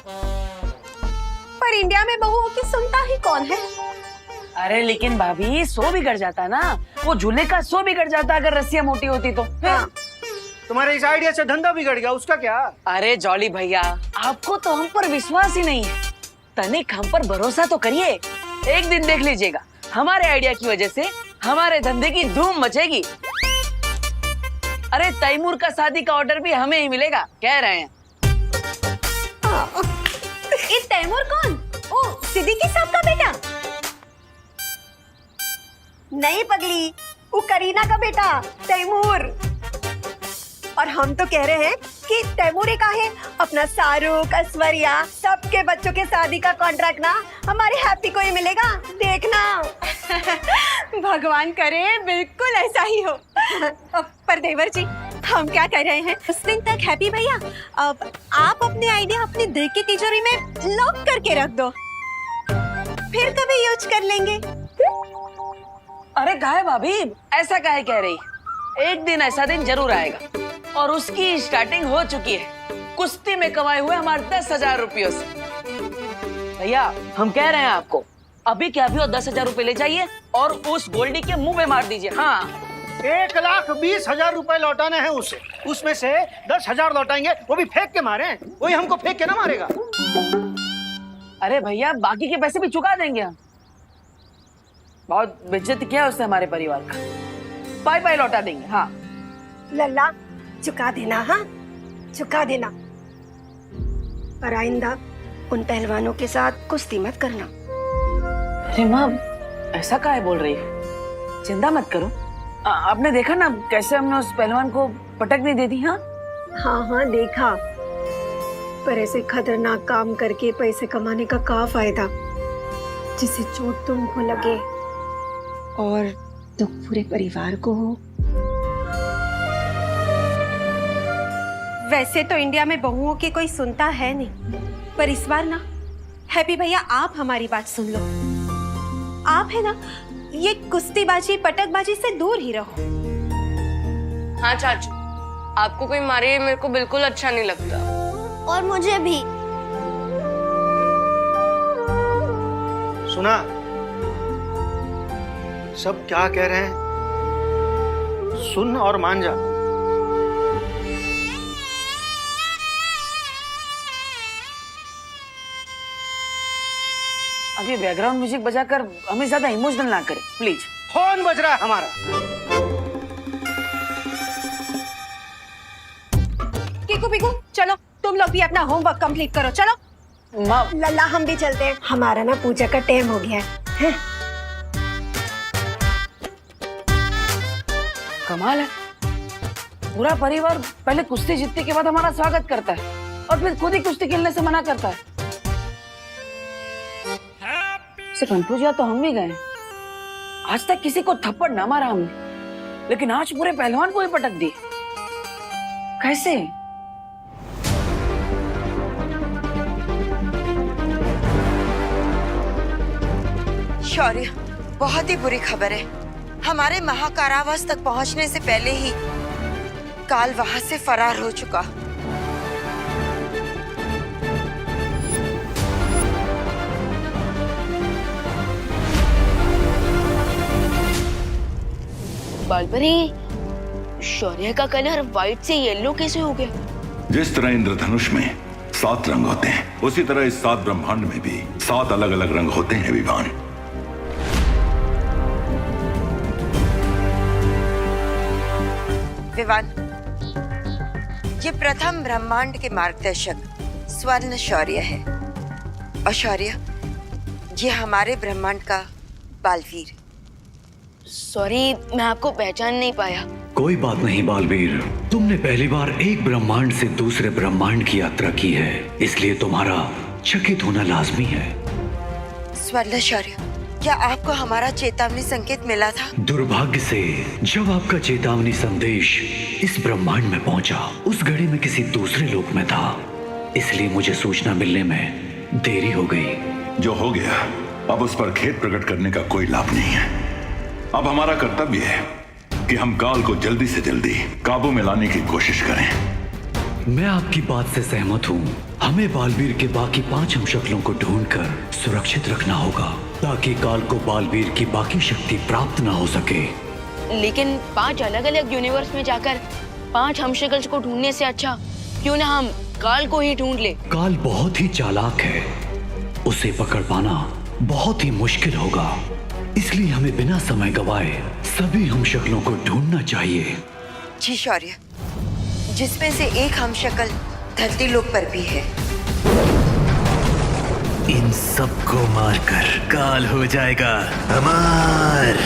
पर इंडिया में बहुओं की सुनता ही कौन है। अरे लेकिन भाभी, सो बिगड़ जाता ना, वो झूले का सो बिगड़ जाता अगर रस्सियाँ मोटी होती तो। हाँ। तुम्हारे इस आइडिया से धंधा बिगड़ गया, उसका क्या? अरे जॉली भैया, आपको तो हम पर विश्वास ही नहीं है। तनिक हम पर भरोसा तो करिए, एक दिन देख लीजिएगा, हमारे आइडिया की वजह से हमारे धंधे की धूम मचेगी। अरे तैमूर का शादी का ऑर्डर भी हमें ही मिलेगा, कह रहे हैं। ये तैमूर कौन? ओ, सिद्दीकी साहब का बेटा? नहीं पगली, वो करीना का बेटा तैमूर। और हम तो कह रहे हैं कि तैमूर का है, अपना शाहरुख, ऐश्वर्या, सबके बच्चों के शादी का कॉन्ट्रैक्ट ना हमारे हैप्पी को ही मिलेगा, देखना। भगवान करे बिल्कुल ऐसा ही हो। पर देवर जी, हम क्या कर रहे हैं, उस दिन तक हैप्पी भैया अब आप अपने आइडिया अपने दिल की तिजोरी में लॉक करके रख दो, फिर कभी यूज कर लेंगे। अरे काहे भाभी, ऐसा काहे कह रही? एक दिन ऐसा दिन जरूर आएगा, और उसकी स्टार्टिंग हो चुकी है कुश्ती में कमाए हुए हमारे 10,000 रुपयों से। भैया, हम कह रहे हैं आपको, अभी क्या अभी 10,000 रुपए ले जाइए और उस गोल्डी के मुंह में मार दीजिए। हाँ, 1,20,000 रुपए लौटाने हैं उसे, उसमें से 10,000 लौटाएंगे, वो भी फेंक के मारे। वही हमको फेंक के ना मारेगा। अरे भैया, बाकी के पैसे भी चुका देंगे हम। बहुत बेइज्जती किया उसने हमारे परिवार का, पाई लौटा देंगे। हाँ लल्ला, चुका देना। हाँ, चुका देना, पर आइंदा उन पहलवानों के साथ कुश्ती मत करना। अरे माँ, ऐसा काहे बोल रही है? चिंता मत करो, आपने देखा ना कैसे हमने उस पहलवान को पटकनी दे दी। हाँ हाँ देखा, पर ऐसे खतरनाक काम करके पैसे कमाने का क्या फायदा, जिसे चोट तुमको लगे और दुख पूरे परिवार को हो। वैसे तो इंडिया में बहुओं की कोई सुनता है नहीं, पर इस बार ना हैप्पी भैया आप हमारी बात सुन लो। आप है ना ये कुश्तीबाजी पटकबाजी से दूर ही रहो। हाँ चाचू, आपको कोई मारे मेरे को बिल्कुल अच्छा नहीं लगता। और मुझे भी। सुना सब क्या कह रहे हैं, सुन और मान जा। अभी बैकग्राउंड म्यूजिक बजाकर हमें ज्यादा इमोशनल ना करें प्लीज। फोन बज रहा है हमारा। कीकू पीकू चलो, तुम लोग भी अपना होमवर्क कंप्लीट करो। चलो लल्ला हम भी चलते हैं, हमारा ना पूजा का टाइम हो गया है। कमाल है, पूरा परिवार पहले कुश्ती जीतने के बाद हमारा स्वागत करता है और फिर खुद ही कुश्ती खेलने से मना करता है। कंफ्यूज या तो हम भी गए। आज तक किसी को थप्पड़ ना मारा हमने, लेकिन आज पूरे पहलवान को ही पटक दिए। कैसे? शौर्य, बहुत ही बुरी खबर है। हमारे महाकारावास तक पहुंचने से पहले ही काल वहां से फरार हो चुका। बालपरी, शौर्य का कलर व्हाइट से येलो कैसे हो गया? जिस तरह इंद्रधनुष में 7 रंग होते हैं, उसी तरह इस 7 ब्रह्मांड में भी 7 अलग अलग रंग होते हैं विवान। विवान, ये प्रथम ब्रह्मांड के मार्गदर्शक स्वर्ण शौर्य है। और शौर्य, ये हमारे ब्रह्मांड का बालवीर। सॉरी, मैं आपको पहचान नहीं पाया। कोई बात नहीं बालवीर, तुमने पहली बार एक ब्रह्मांड से दूसरे ब्रह्मांड की यात्रा की है, इसलिए तुम्हारा चकित होना लाजमी है। स्वर्ण शौर्य, क्या आपको हमारा चेतावनी संकेत मिला था? दुर्भाग्य से जब आपका चेतावनी संदेश इस ब्रह्मांड में पहुंचा, उस घड़ी में किसी दूसरे लोक में था, इसलिए मुझे सूचना मिलने में देरी हो गई। जो हो गया, अब उस पर खेद प्रकट करने का कोई लाभ नहीं है। अब हमारा कर्तव्य है कि हम काल को जल्दी से जल्दी काबू में लाने की कोशिश करें। मैं आपकी बात से सहमत हूँ। हमें बालवीर के बाकी 5 हमशक्लों को ढूंढकर सुरक्षित रखना होगा, ताकि काल को बालवीर की बाकी शक्ति प्राप्त ना हो सके। लेकिन 5 अलग अलग यूनिवर्स में जाकर 5 हमशक्ल्स को ढूंढने से अच्छा क्यों ना हम काल को ही ढूंढ ले। काल बहुत ही चालाक है, उसे पकड़ पाना बहुत ही मुश्किल होगा, इसलिए हमें बिना समय गवाए सभी हमशक्लों को ढूंढना चाहिए। जी शौर्य, जिसमें से एक हमशक्ल धरती लोक पर भी है। इन सबको मारकर काल हो जाएगा हमार।